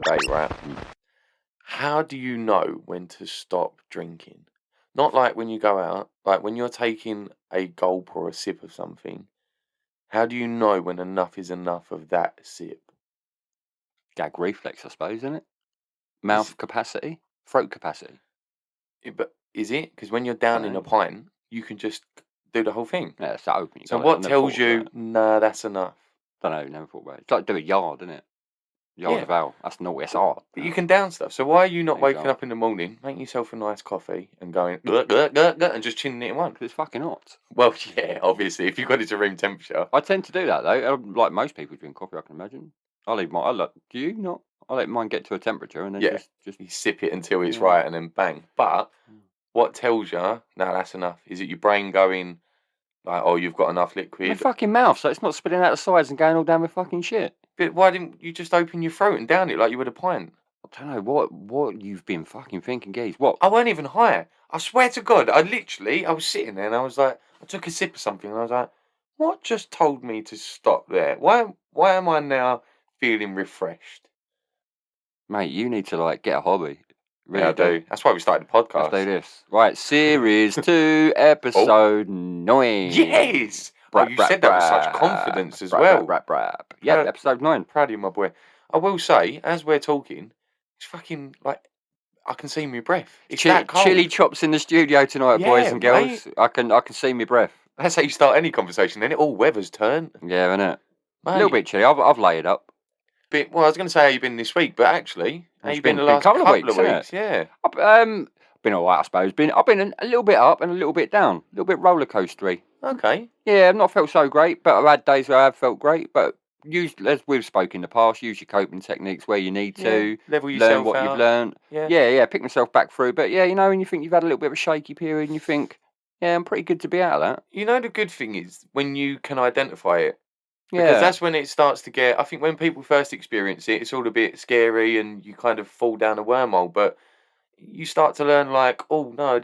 day, right? How do you know when to stop drinking? Not like when you go out, like when you're taking a gulp or a sip of something. How do you know when enough is enough of that sip? Gag reflex, I suppose, isn't it? Is, Mouth capacity, throat capacity. but is it? Because when you're down in a Dunno. pint, you can just do the whole thing. Yeah, it's that open. You So can't. I what never thought tells of you, that. nah, that's enough? Don't know. Never thought about it. It's like do a yard, isn't it? Yard Yeah, of ale. That's naughty. It's hard. but you can down stuff. So why are you not That is waking hard. up in the morning, making yourself a nice coffee and going, and just chinning it in one? 'Cause it's fucking hot. Well, yeah, obviously, if you've got it to room temperature. I tend to do that though. Like most people drink coffee, I can imagine. I leave my. I like. Do you not? I let mine get to a temperature and then Yeah, just. you sip it until it's Yeah. right and then bang. But Mm. what tells you, no, that's enough? Is it your brain going like, oh, you've got enough My liquid? fucking mouth, so it's not spilling out the sides and going all down with fucking shit. But why didn't you just open your throat and down it like you would a pint? I don't know what you've been fucking thinking, geez. What? I weren't even high. I swear to God, I was sitting there and I was like, I took a sip of something and I was like, what just told me to stop there? Why am I now feeling refreshed? Mate, you need to like get a hobby. Really Yeah, I do. That's why we started the Let's podcast. do this. Right, series 2, episode 9. Yes! Oh, you said that with such confidence as well. Yep, episode 9. Proud of you, my boy. I will say, as we're talking, it's fucking like I can see my breath. It's that cold. Chili chops in the studio tonight, boys Yeah, and girls. mate. I can see my breath. That's how you start any conversation, then it all weather's turn. Yeah, innit? Mate. A little bit chilly. I've laid up. Well, I was going to say how you been this week, but actually, how you been the last couple of weeks? Yeah. I've been alright, I suppose. I've been a little bit up and a little bit down. A little bit roller coastery. Okay. Yeah, I've not felt so great, but I've had days where I have felt great. But as we've spoken in the past, use your coping techniques where you need to. Level yourself learn what out. you've learned. Yeah, pick myself back through. But yeah, when you think you've had a little bit of a shaky period and you think, yeah, I'm pretty good to be out of that. You know, the good thing is when you can identify it. Yeah. Because that's when it starts to get, I think when people first experience it, it's all a bit scary and you kind of fall down a wormhole. But you start to learn like, oh no,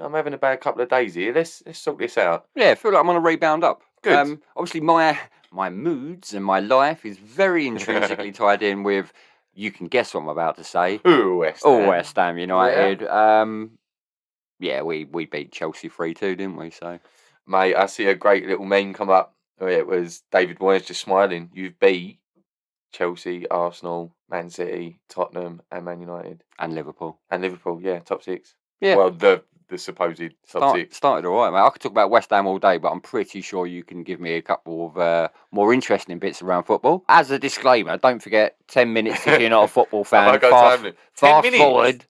I'm having a bad couple of days here. Let's sort this out. Yeah, I feel like I'm on a rebound up. Good. Obviously my moods and my life is very intrinsically tied in with, you can guess what I'm about to say. West Ham. West Ham United. Yeah, we beat Chelsea 3-2, didn't we? So, mate, I see a great little meme come up. It was David Moyes just smiling. You've beat Chelsea, Arsenal, Man City, Tottenham, and Man United. And Liverpool. Yeah, top 6. Yeah. Well, the supposed top 6. Started all right, mate. I could talk about West Ham all day, but I'm pretty sure you can give me a couple of more interesting bits around football. As a disclaimer, don't forget 10 minutes if you're not a football fan. Fast forward.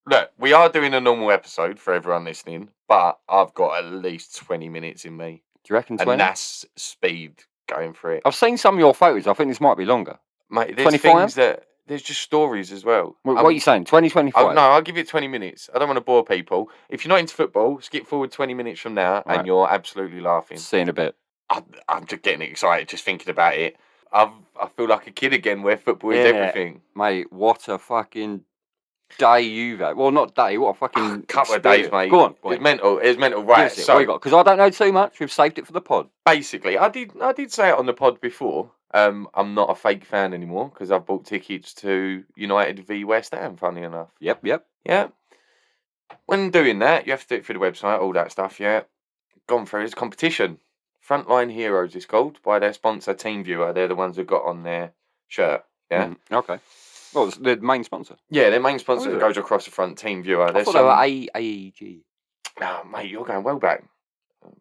Look, we are doing a normal episode for everyone listening, but I've got at least 20 minutes in me. Do you reckon 20? And that's speed going for it. I've seen some of your photos. I think this might be longer. Mate, there's 25? There's just stories as well. What are you saying? 20, 25? No, I'll give it 20 minutes. I don't want to bore people. If you're not into football, skip forward 20 minutes from now and you're absolutely laughing. See you in a bit. I'm just getting excited just thinking about it. I feel like a kid again where football is everything. Mate, what a fucking day you've had. Well, not day, what a fucking couple of days, mate. Go on. It's mental. Right, so what you got? Because I don't know too much. We've saved it for the pod. Basically, I did say it on the pod before. I'm not a fake fan anymore because I've bought tickets to United v West Ham, funny enough. Yep. Yeah. When doing that, you have to do it through the website, all that stuff, yeah. Gone through this competition. Frontline Heroes is called by their sponsor, TeamViewer. They're the ones who got on their shirt, yeah. Okay. Well, it's the main sponsor. Yeah, their main sponsor that goes across the front, TeamViewer. I thought they were AEG. Oh, mate, you're going well back.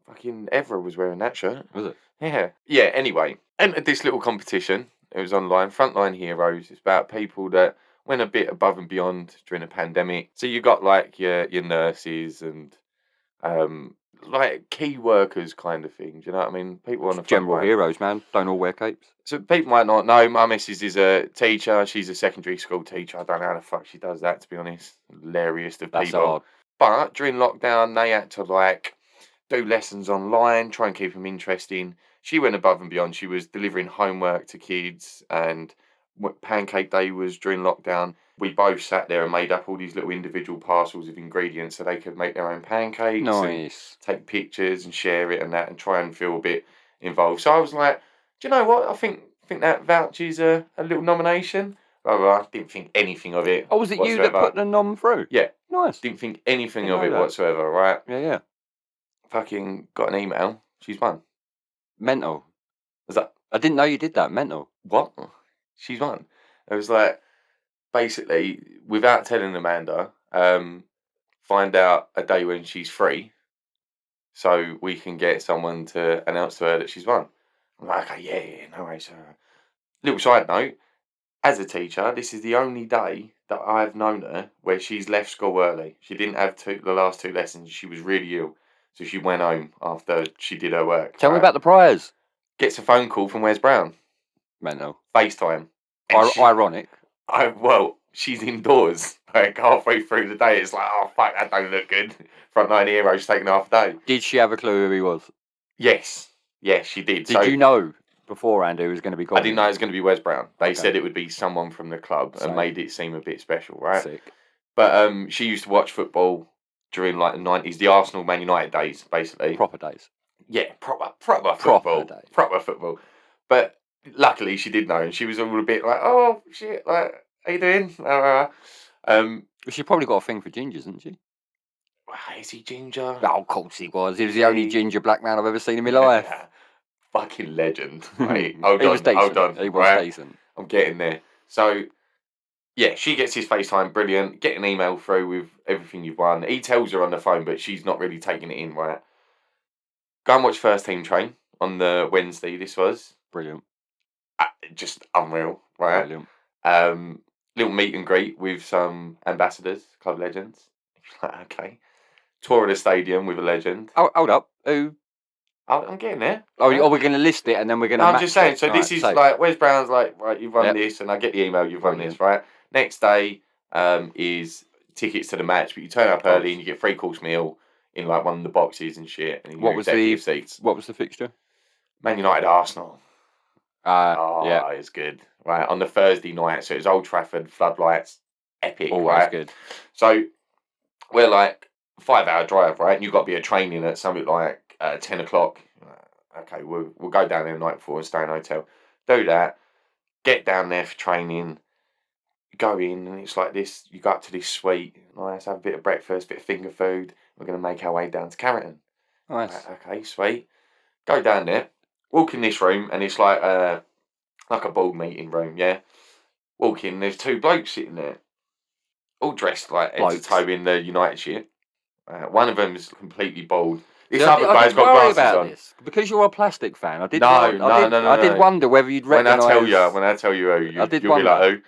Fucking Evra was wearing that shirt. Was it? Yeah. Yeah, anyway. Entered this little competition. It was online. Frontline Heroes. It's about people that went a bit above and beyond during a pandemic. So you got like your nurses and like key workers kind of thing. Do you know what I mean? People on the general heroes, man. Don't all wear capes. So people might not know. My missus is a teacher. She's a secondary school teacher. I don't know how the fuck she does that, to be honest. Hilarious of That's people. Hard. But during lockdown, they had to like do lessons online, try and keep them interesting. She went above and beyond. She was delivering homework to kids, and Pancake Day was during lockdown. We both sat there and made up all these little individual parcels of ingredients so they could make their own pancakes. Nice. And take pictures and share it and that and try and feel a bit involved. So I was like, do you know what? I think that vouches a little nomination. blah, blah, blah. Didn't think anything of it. Oh, was it whatsoever. you that put the nom through? Yeah. Nice. Didn't think anything of it whatsoever, right? Yeah. Fucking got an email. She's won. Mental. Was that? I didn't know you did that. Mental. What? She's won. It was like, basically, without telling Amanda, find out a day when she's free, so we can get someone to announce to her that she's won. I'm like, okay, yeah, no worries. Little side note, as a teacher, this is the only day that I've known her where she's left school early. She didn't have the last 2 lessons. She was really ill, so she went home after she did her work. Tell me about the prize. Gets a phone call from Wes Brown. Mental. FaceTime. Ironic. Well, she's indoors. Like halfway through the day, it's like, oh fuck, that don't look good. Front 9 heroes taking half a day. Did she have a clue who he was? Yes, she did. Did you know beforehand who was going to be called? I didn't know it was going to be Wes Brown. They said it would be someone from the club and made it seem a bit special, right? Sick. But she used to watch football during like the 90s, the Arsenal Man United days, basically. Proper days. Yeah, proper football. Proper football. But luckily she did know, and she was all a bit like, oh shit, like, how you doing? She probably got a thing for gingers, hasn't she? Is he ginger? Oh, of course he was. He was the only ginger black man I've ever seen in my life. Fucking legend. Right? He was decent. He was decent. I'm getting there. So, yeah, she gets his FaceTime, brilliant. Get an email through with everything you've won. He tells her on the phone, but she's not really taking it in, right? Go and watch First Team Train on the Wednesday, this was. Brilliant. Just unreal, right? Brilliant. Little meet and greet with some ambassadors, club legends. Okay. Tour of the stadium with a legend. Oh, hold up. Who? I'm getting there. Oh, we're going to list it and then we're going to. I'm just saying. So this is like Wes Brown's like, right, you've won this, and I get the email, you've won this, right? Next day is tickets to the match, but you turn up early and you get 3-course meal in like one of the boxes and shit. And what was the seats? What was the fixture? Man United Arsenal. Yeah, it's good. Right, on the Thursday night, so it's Old Trafford, floodlights, epic. Always good. So we're like 5-hour drive, right? And you've got to be at training at something like 10 o'clock. Okay, we'll go down there the night before and stay in a hotel. Do that. Get down there for training. Go in, and it's like this. You go up to this suite. Nice, have a bit of breakfast, bit of finger food. We're going to make our way down to Carrington. Nice. Right, okay, sweet. Go down there. Walk in this room, and it's like a board meeting room, yeah? Walk in, there's 2 blokes sitting there. All dressed like head to toe in the United shit. One of them is completely bald. This other guy's got glasses on. This. Because you're a plastic fan. I did wonder whether you'd recognise. When I tell you who, you'll be like, who?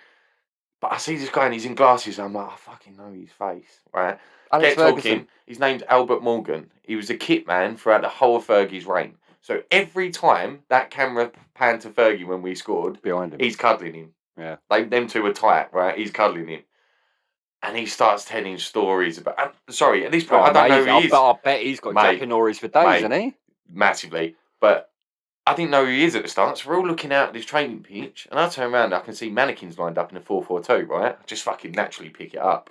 But I see this guy and he's in glasses. I'm like, I fucking know his face, right? Get talking. His name's Albert Morgan. He was a kit man throughout the whole of Fergie's reign. So every time that camera panned to Fergie when we scored, behind him, he's cuddling him. Yeah, them 2 were tight, right? He's cuddling him. And he starts telling stories about. At this point, I don't know who he is. I bet he's got Jack and Norris for days, hasn't he? Massively. But I didn't know who he is at the start. So we're all looking out at this training pitch, and I turn around, I can see mannequins lined up in a 4-4-2, right? I just fucking naturally pick it up.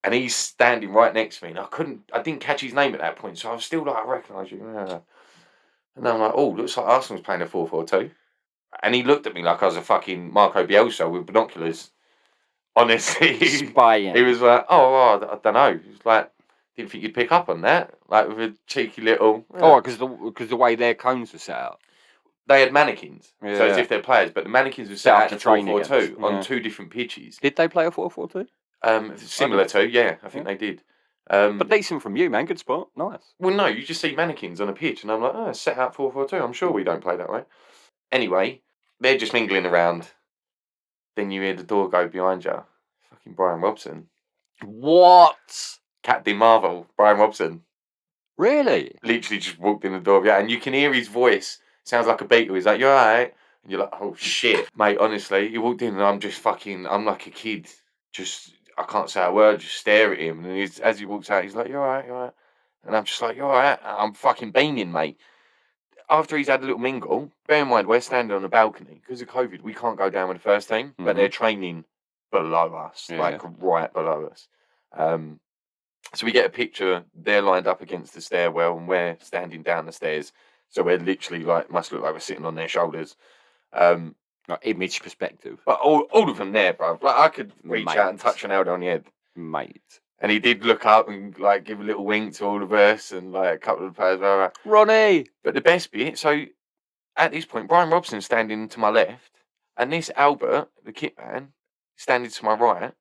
And he's standing right next to me, and I didn't catch his name at that point, so I was still like, I recognise you. And I'm like, oh, looks like Arsenal's playing a 4-4-2. And he looked at me like I was a fucking Marco Bielsa with binoculars. Honestly, spying. He was like, I don't know. He was like, didn't think you'd pick up on that. Like with a cheeky little. Oh, because the way their cones were set up. They had mannequins, so as if they're players, but the mannequins were set up to 4-4-2 on 2 different pitches. Did they play a 4-4-2? Similar to, yeah, I think they did. But decent from you, man. Good spot. Nice. Well, no, you just see mannequins on a pitch, and I'm like, set out 4-4-2. I'm sure we don't play that way. Anyway, they're just mingling around. Then you hear the door go behind you. Fucking Brian Robson. What? Captain Marvel, Brian Robson. Really? Literally just walked in the door, yeah, and you can hear his voice. Sounds like a Beatle. He's like, "You alright?" And you're like, "Oh shit, mate." Honestly, he walked in, and I'm like a kid. I can't say a word. Just stare at him, and as he walks out, he's like, "You alright?" And I'm just like, "You alright?" I'm fucking beaming, mate. After he's had a little mingle, bear in mind we're standing on a balcony because of COVID. We can't go down with the first team, but they're training below us, right below us. So we get a picture. They're lined up against the stairwell, and we're standing down the stairs. So we're literally must look like we're sitting on their shoulders. Like image perspective. But all of them there, bro. Like I could reach Mate. out and touch Ronaldo on the head. Mate. And he did look up and like give a little wink to all of us and like a couple of the players. Blah, blah. Ronnie! But the best bit, so at this point, Brian Robson's standing to my left, and this Albert, the kit man, standing to my right.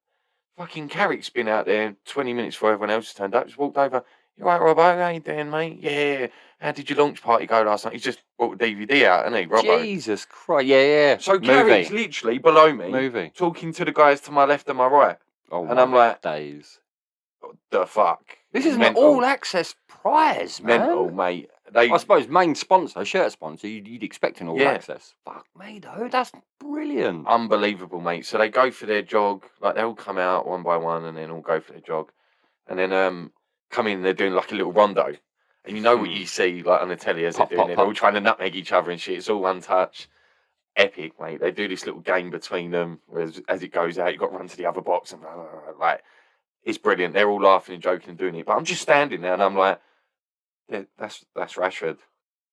Fucking Carrick's been out there 20 minutes before everyone else has turned up. Just walked over. You right, Robbo? How you doing, mate? Yeah. How did your launch party go last night? He's just brought the DVD out, hasn't he, Robbo? Jesus Christ. Yeah. So Carrick's literally below me, talking to the guys to my left and my right. Oh, and I'm like, days. What the fuck? This is an all-access prize, man. Mental, mate. I suppose main sponsor, shirt sponsor, you'd expect an all-access. Fuck me, though. That's brilliant. Unbelievable, mate. So they go for their jog. Like, they all come out one by one and then all go for their jog. And then come in, they're doing like a little rondo. And you know what you see like on the telly as they're doing it. They're all trying to nutmeg each other and shit. It's all one touch. Epic, mate. They do this little game between them. Whereas as it goes out, you've got to run to the other box. And like, it's brilliant. They're all laughing and joking and doing it. But I'm just standing there and I'm like, yeah, that's Rashford.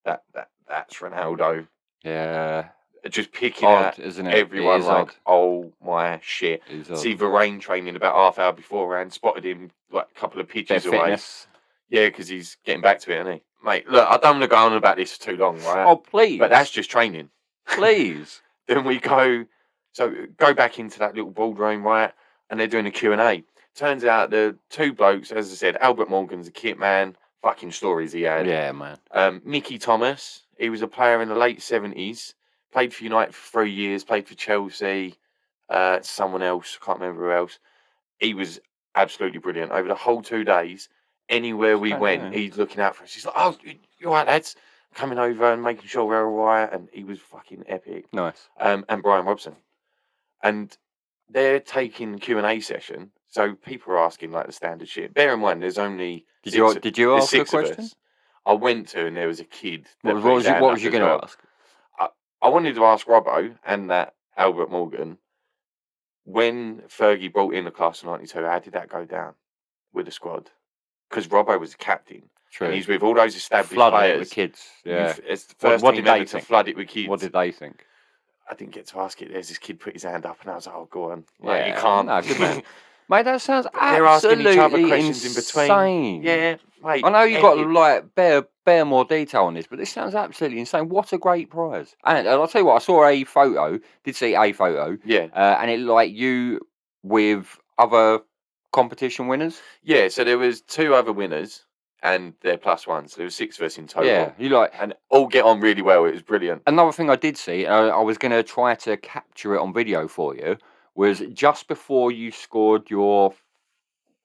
That's Ronaldo. Yeah. Just picking out isn't it? Everyone like, oh my shit. See Varane training about half hour beforehand, spotted him like a couple of pitches away. Fitness. Yeah, because he's getting back to it, isn't he? Mate, look, I don't want to go on about this for too long, right? Oh, please. But that's just training. Please. Then we go back into that little boardroom, right? And they're doing a Q&A. Turns out the two blokes, as I said, Albert Morgan's a kit man. Fucking stories he had. Yeah, man. Mickey Thomas, he was a player in the late 70s. Played for United for 3 years. Played for Chelsea. Someone else, I can't remember who else. He was absolutely brilliant. Over the whole 2 days, anywhere we went, he's looking out for us. He's like, oh, you all right, lads? Coming over and making sure we're all right. And he was fucking epic. Nice. And Brian Robson. And they're taking the Q&A session. So people are asking like the standard shit. Bear in mind, there's only Did you ask a question? I went to, and there was a kid. What was you going to ask? I wanted to ask Robbo and that Albert Morgan, when Fergie brought in the class of '92, how did that go down with the squad? Because Robbo was the captain. True. And he's with all those established players. It with kids. Yeah. It's the first team ever to flood it with kids. What did they think? I didn't get to ask it. There's this kid put his hand up, and I was like, "Oh, go on." Like, you can't. No, good man. Mate, that sounds they're asking each other absolutely questions in between. insane. Yeah, mate. I know you've got like bare more detail on this, but this sounds absolutely insane. What a great prize! And I'll tell you what, I saw a photo. Did see a photo. Yeah. And it like you with other competition winners. Yeah. So there was 2 other winners, and they're +1. So there was 6 of us in total. Yeah. You like and all get on really well. It was brilliant. Another thing I did see, I was going to try to capture it on video for you. Was just before you scored your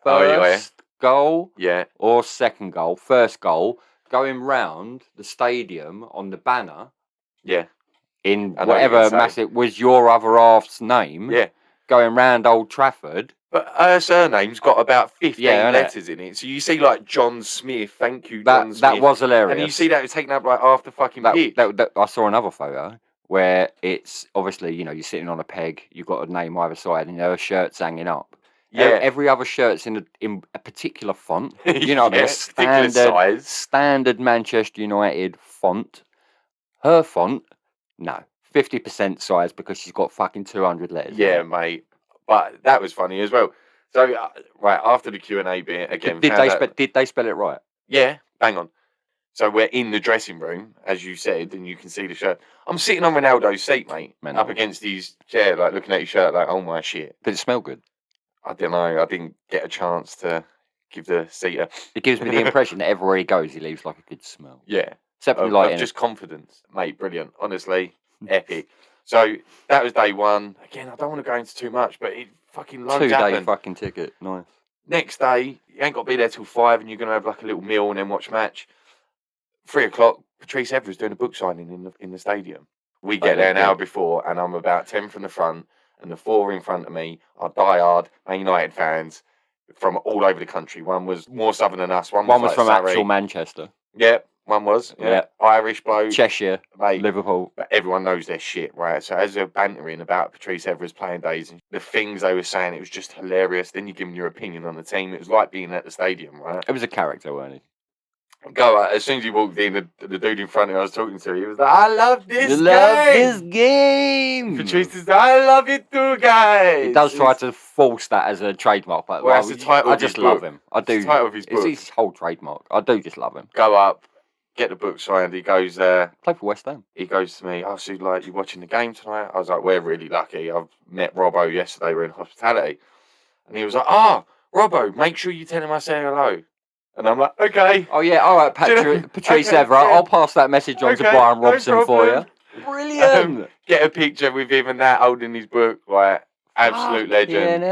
first goal, or second goal, first goal, going round the stadium on the banner, in whatever massive was your other half's name, going round Old Trafford. But her surname's got about 15 letters in it, so you see like John Smith. Thank you, John Smith. That was hilarious. And you see that it's taken up like half the fucking pitch. I saw another photo. Where it's obviously, you're sitting on a peg, you've got a name either side, and your shirt's hanging up. Yeah. Every other shirt's in a particular font. Standard Manchester United font. Her font, no, 50% size because she's got fucking 200 letters. Yeah, mate. But that was funny as well. So right after the Q&A bit again, did they spell it right? Yeah, bang on. So we're in the dressing room, as you said, and you can see the shirt. I'm sitting on Ronaldo's seat, mate, up against his chair, like looking at his shirt, like, oh my shit. Did it smell good? I don't know. I didn't get a chance to give the seat a... It gives me the impression that everywhere he goes, he leaves like a good smell. Yeah. Except of just confidence. Mate, brilliant. Honestly, epic. So that was day 1. Again, I don't want to go into too much, but it fucking loads happened. 2-day fucking ticket. Nice. Next day, you ain't got to be there till 5 and you're going to have like a little meal and then watch match. 3 o'clock, Patrice Evra's doing a book signing in the stadium. We get there an hour before, and I'm about 10 from the front, and the 4 in front of me are diehard Man United fans from all over the country. One was more southern than us. One was from Surrey. Actual Manchester. Yeah, one was. Yeah. Irish bloke. Cheshire, mate. Liverpool. But everyone knows their shit, right? So as they're bantering about Patrice Evra's playing days and the things they were saying, it was just hilarious. Then you're giving your opinion on the team. It was like being at the stadium, right? It was a character, wasn't he? Go as soon as he walked in, the dude in front of me I was talking to, he was like, I love this game. This game. Patrice is like, I love it too, guys. He does try to force that as a trademark, but well, that's the title I of just his love book. him. I do. It's the title of his book. It's his whole trademark. I do just love him. Go up, get the book signed. He goes, play for West Ham. He goes to me, so like, you watching the game tonight? I was like, we're really lucky. I've met Robbo yesterday. We're in hospitality. And he was like, Robbo, make sure you tell him I say hello. And I'm like, okay. Oh, yeah, all right, Patrice Evra. Yeah. I'll pass that message on to Brian Robson for you. Brilliant. Get a picture with him and that holding his book, like, absolute legend.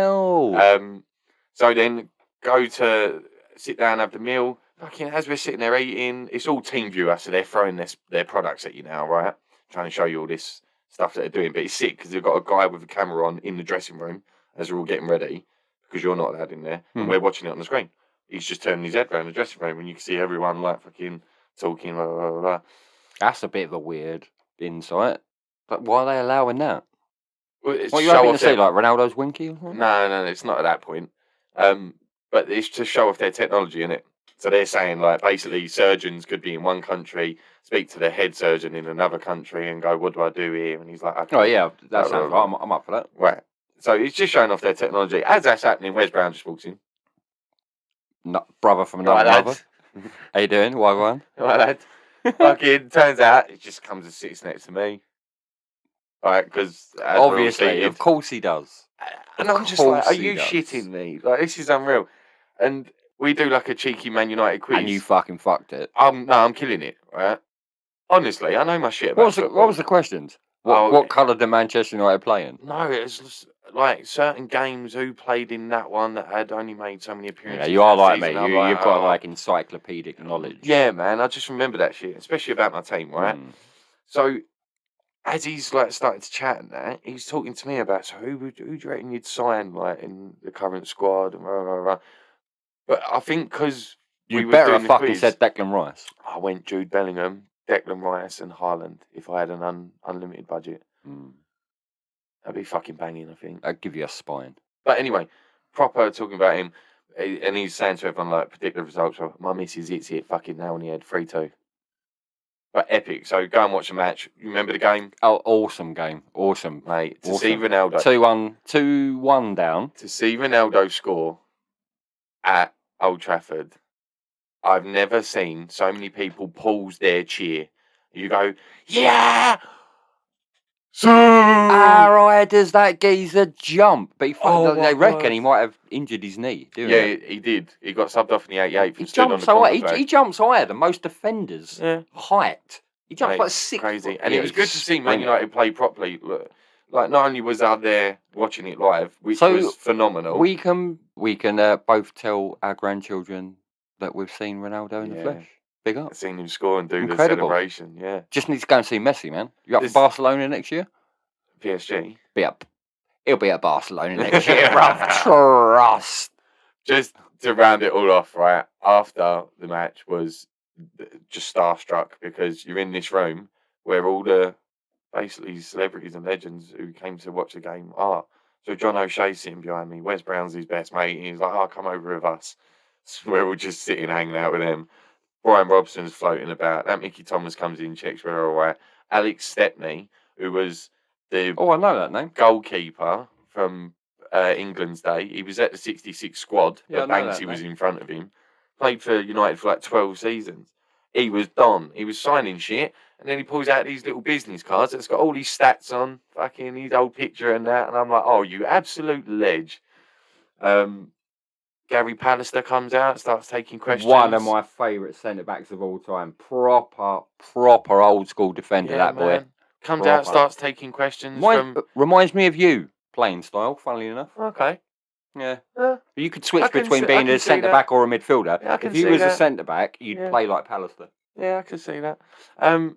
So then go to sit down, have the meal. Fucking as we're sitting there eating, it's all team viewer, so they're throwing their products at you now, right? Trying to show you all this stuff that they're doing. But it's sick because they've got a guy with a camera on in the dressing room as we're all getting ready because you're not allowed in there, and we're watching it on the screen. He's just turning his head around the dressing room and you can see everyone like fucking talking, blah, blah, blah, blah. That's a bit of a weird insight. But why are they allowing that? Well, what are you having to say, like Ronaldo's winky? No, it's not at that point. But it's to show off their technology, innit? So they're saying, like, basically surgeons could be in one country, speak to the head surgeon in another country and go, what do I do here? And he's like, okay. Oh, yeah, that sounds right. I'm up for that. Right. So it's just showing off their technology. As that's happening, Wes Brown just walks in. Brother from another mother. How you doing? Why one? Right, lad. Fucking turns out it just comes and sits next to me. Right, because obviously, of course he does. And I'm just like, are you shitting me? Like, this is unreal. And we do like a cheeky Man United quiz. And you fucking fucked it. No, I'm killing it, right? Honestly, I know my shit about football. What was the questions? What colour did Manchester United play in? No, it was just, like certain games, who played in that one that had only made so many appearances. Yeah, you are like me. You've got like encyclopedic knowledge. Yeah, man. I just remember that shit, especially about my team, right? So as he's like starting to chat and that, he's talking to me about, so who do you reckon you'd sign like in the current squad and blah, blah, blah. But I think because you better have fucking said Declan Rice. I went Jude Bellingham, Declan Rice, and Haaland if I had an unlimited budget. That'd be fucking banging, I think. I'd give you a spine. But anyway, proper talking about him, and he's saying to everyone like particular results. My missus hits it fucking now on the head, 3-2. But epic. So go and watch the match. You remember the game? Oh, awesome game. Awesome. Mate, to see Ronaldo. 2-1 down. To see Ronaldo score at Old Trafford, I've never seen so many people pause their cheer. You go, yeah! So right, does that geezer jump? But they reckon he might have injured his knee. He did. He got subbed off in the 88th. He jumps higher than most defenders' height. He jumps like 6 crazy. foot. And it was good to see Man United play properly. Like, not only was I there watching it live, which was phenomenal. We can both tell our grandchildren that we've seen Ronaldo in the flesh. Big up. I've seen him score and do the celebration, yeah. Just need to go and see Messi, man. You up for Barcelona next year? PSG? He'll be at Barcelona next year, bruv. Trust. Just to round it all off, right, after the match was just starstruck because you're in this room where all the basically celebrities and legends who came to watch the game are. So John O'Shea's sitting behind me. Wes Brown's his best mate. He's like, come over with us. So we're all just sitting, hanging out with them. Brian Robson's floating about. That Mickey Thomas comes in, checks we're all right. Alex Stepney, who was the I know that name. Goalkeeper from England's day. He was at the 66 squad, but Banksy was in front of him. Played for United for like 12 seasons. He was Don. He was signing shit, and then he pulls out these little business cards that's got all these stats on, fucking his old picture and that, and I'm like, oh, you absolute ledge. Gary Pallister comes out, starts taking questions. One of my favourite centre-backs of all time. Proper old school defender, that boy. Comes out, starts taking questions. Reminds me of you, playing style, funnily enough. Okay. Yeah. You could switch between being a centre-back or a midfielder. If you was a centre-back, you'd play like Pallister. Yeah, I can see that. Who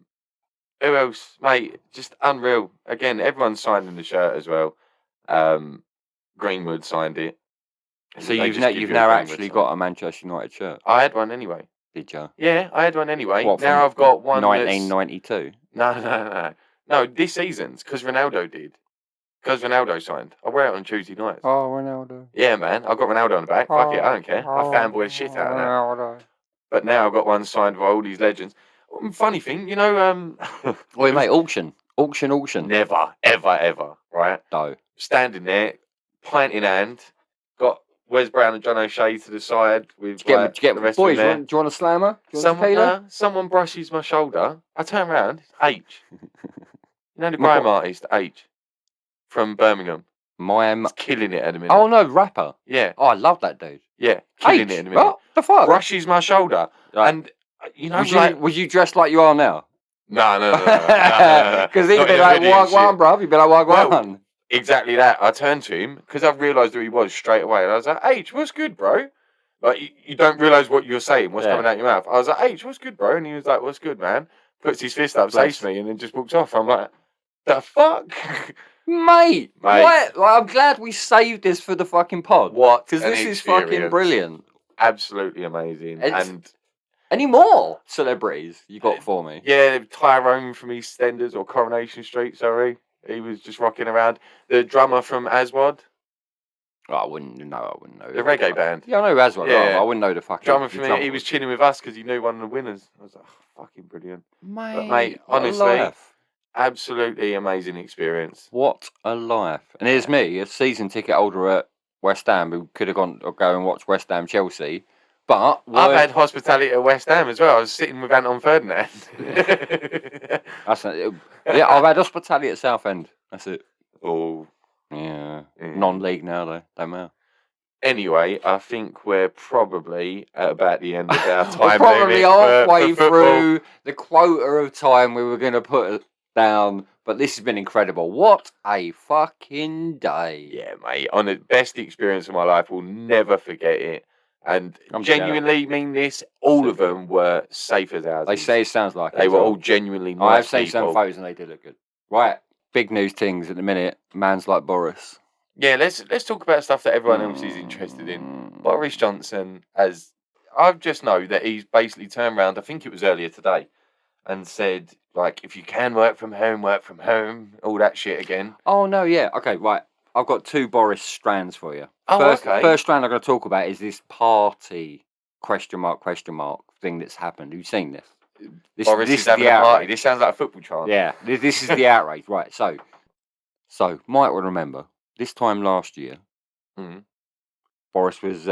else? Mate, just unreal. Again, everyone's signing the shirt as well. Greenwood signed it. So you've now actually got a Manchester United shirt? I had one anyway. Did you? Yeah, I had one anyway. Now I've got one 1992? No, this season's, because Ronaldo did. Because Ronaldo signed. I wear it on Tuesday nights. Oh, Ronaldo. Yeah, man. I've got Ronaldo on the back. Fuck it, I don't care. I fanboy the shit out of that. But now I've got one signed by all these legends. Funny thing, you know, Wait, mate, auction. Never, ever, right? No. Standing there, pint in hand, got Wes Brown and John O'Shea to the side with the rest boys, of them there. Do you want a slammer? Someone brushes my shoulder. I turn around, H. You know the grime artist, H, from Birmingham. He's killing it at the minute. Oh no, rapper. Yeah. Oh, I love that dude. Yeah, killing it at the minute. What the fuck? Brushes my shoulder, and you know, was you dressed like you are now? No. Because he'd be like, "Wagwan, bruv." He'd be like, "Wagwan." Well, exactly that. I turned to him because I realised who he was straight away, and I was like, "H, what's good, bro?" Like you don't realise what you're saying, what's coming out your mouth. I was like, "H, what's good, bro?" And he was like, "What's good, man?" Puts his fist up, saves me, and then just walks off. I'm like, "The fuck." Mate. What? Well, I'm glad we saved this for the fucking pod. What? Because this is fucking brilliant. Absolutely amazing. And any more celebrities you got for me? Yeah, Tyrone from EastEnders or Coronation Street, sorry. He was just rocking around. The drummer from Aswad. Oh, I wouldn't know. The reggae band. Yeah, I know Aswad. Yeah. I wouldn't know the fucking drummer from he was chilling with us because he knew one of the winners. I was like, oh, fucking brilliant. Mate, honestly, absolutely amazing experience. What a life. And here's me, a season ticket holder at West Ham who could have gone or go and watch West Ham Chelsea. But I've had hospitality at West Ham as well. I was sitting with Anton Ferdinand. That's not, yeah, I've had hospitality at Southend. That's it. Oh. Yeah. Non-league now, though. Don't matter. Anyway, I think we're probably at about the end of our time. We're probably halfway through the quota of time we were going to put down. But this has been incredible. What a fucking day. Yeah, mate. On the best experience of my life. We'll never forget it. And I'm genuinely mean this. All of them were safe as ours. They say it sounds like they were all genuinely nice. I have seen some photos and they did look good. Right. Big news things at the minute. Man's like Boris. Yeah, let's talk about stuff that everyone else is interested in. Boris Johnson, as I just know that he's basically turned around, I think it was earlier today, and said, like, if you can work from home, all that shit again. Oh, no, yeah. Okay, right. I've got two Boris strands for you. Okay. First strand I'm going to talk about is this party, question mark, thing that's happened. Have you seen this? Boris is having a party. This sounds like a football chant. Yeah, this is the outrage. Right, so Mike will remember, this time last year, Boris was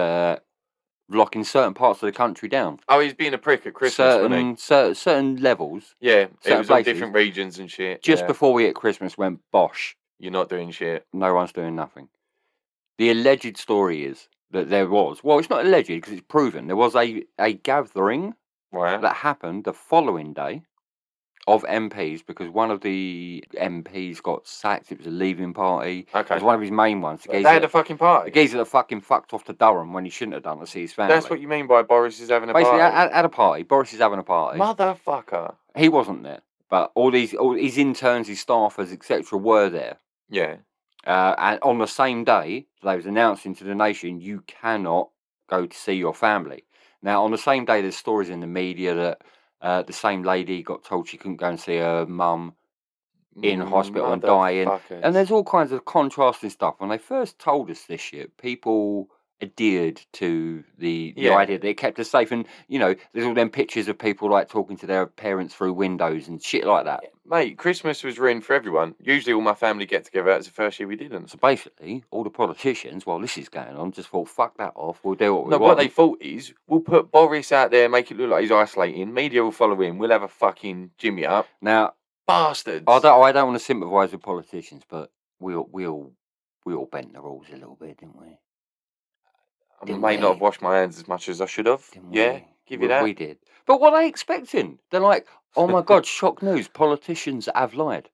locking certain parts of the country down. Oh, he's being a prick at Christmas, certain levels. Yeah, it was on different regions and shit. Just before we hit Christmas, went bosh. You're not doing shit. No one's doing nothing. The alleged story is that there was, well, it's not alleged because it's proven, there was a gathering that happened the following day of MPs because one of the MPs got sacked. It was a leaving party. Okay. It was one of his main ones. They had a fucking party. The geezer that fucking fucked off to Durham when he shouldn't have done to see his family. That's what you mean by Boris is having a party? Basically, at a party. Boris is having a party. Motherfucker. He wasn't there. But all his interns, his staffers, etc. were there. Yeah. And on the same day, they was announcing to the nation, you cannot go to see your family. Now, on the same day, there's stories in the media that the same lady got told she couldn't go and see her mum in hospital and dying. And there's all kinds of contrasting stuff. When they first told us this shit, people adhered to the idea that it kept us safe. And, you know, there's all them pictures of people like talking to their parents through windows and shit like that. Mate, Christmas was ruined for everyone. Usually all my family get together. That's the first year we didn't. So basically, all the politicians, while this is going on, just thought, fuck that off. We'll do what we want. No, what they thought is, we'll put Boris out there, make it look like he's isolating. Media will follow him. We'll have a fucking Jimmy up. Now, bastards. I don't want to sympathise with politicians, but we all bent the rules a little bit, didn't we? I may not have washed my hands as much as I should have. Yeah, give you that. We did. But what are they expecting? They're like, oh my God, shock news. Politicians have lied.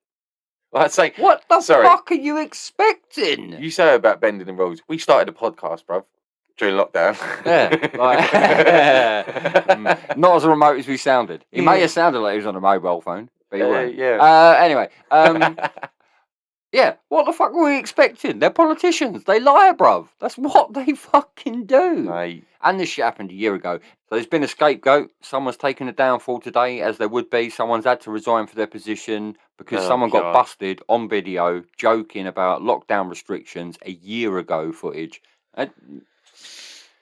I'd say, what the fuck are you expecting? You say about bending the rules. We started a podcast, bruv, during lockdown. Yeah. Not as remote as we sounded. He may have sounded like he was on a mobile phone, but he weren't. Yeah. Anyway. Yeah, what the fuck were we expecting? They're politicians. They lie, bruv. That's what they fucking do. Mate. And this shit happened a year ago. So there's been a scapegoat. Someone's taken a downfall today, as there would be. Someone's had to resign for their position because someone got busted on video joking about lockdown restrictions a year ago footage.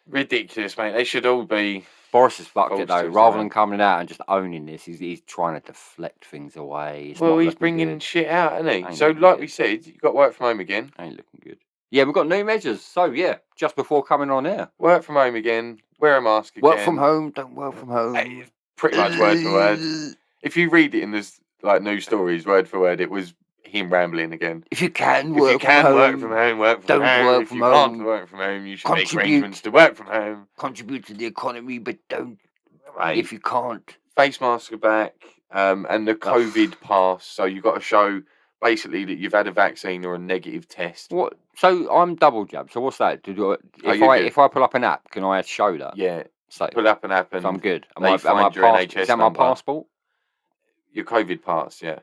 Ridiculous, mate. They should all be Boris has fucked it False though. to Rather his than coming out and just owning this, he's trying to deflect things away. It's Well, not he's looking bringing good. shit out, isn't he? Ain't So, looking like good. we said, you got to work from home again. Ain't looking good. Yeah, we've got new measures. So yeah, just before coming on air, Work from home again. Wear a mask again. work from home. Don't work from home. It's pretty much word for word. If you read it in this like news stories, word for word, it was him rambling again. If you can If you work can from work home, from home, work from don't home. work If from you can't home, work from home, you should make contribute. arrangements to work from home. Contribute to the economy, but don't Right. if you can't. Face masks are back, and the COVID pass. So you've got to show basically that you've had a vaccine or a negative test. What? So I'm double jabbed. So what's that? If I pull up an app, can I show that? Yeah. So Pull up an app and so I'm good. Am I find your NHS Is that number. my passport? Your COVID pass, yeah.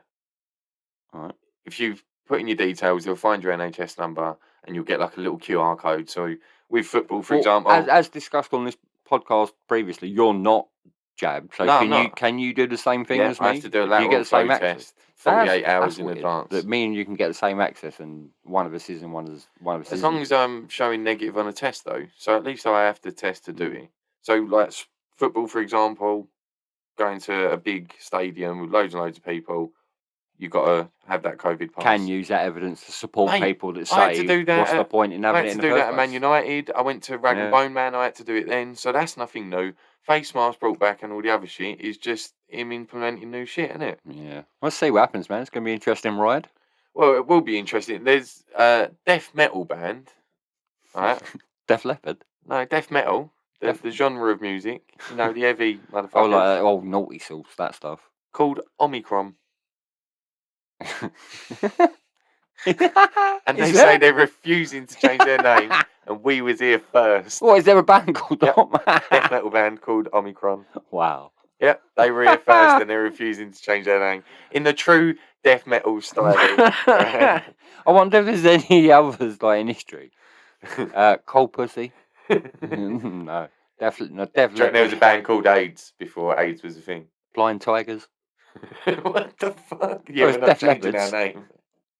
All right. If you've put in your details, they'll find your NHS number and you'll get like a little QR code. So with football, for example, as discussed on this podcast previously, you're not jabbed. So No, can you do the same thing as me? I have to do a Do you get lateral the same flow access? test 48 hours in weird. advance. That me and you can get the same access, and one of us is and one of us As isn't. long as I'm showing negative on a test, though. So at least I have to test to do it. So like football, for example, going to a big stadium with loads and loads of people, you've got to have that COVID pass. Can use that evidence to support people that I had say, to do that what's the point in having it in the first place? I had to do that at Man United. I went to Rag and Bone Man. I had to do it then. So that's nothing new. Face mask brought back and all the other shit is just him implementing new shit, isn't it? Yeah. Let's see what happens, man. It's going to be an interesting ride. Well, it will be interesting. There's a death metal band, right? Def Leppard? No, death metal. The genre of music. You know, the heavy motherfuckers. Oh, like naughty sauce, that stuff. Called Omicron. And they say they're refusing to change their name, and we was here first. What, is there a band called death metal band called Omicron? Wow. Yep, they were here first, and they're refusing to change their name in the true death metal style. I wonder if there's any others like in history. Cold Pussy. No, definitely not. Definitely. There was a band called AIDS before AIDS was a thing. Blind Tigers. What the fuck? Yeah, we're not changing our name.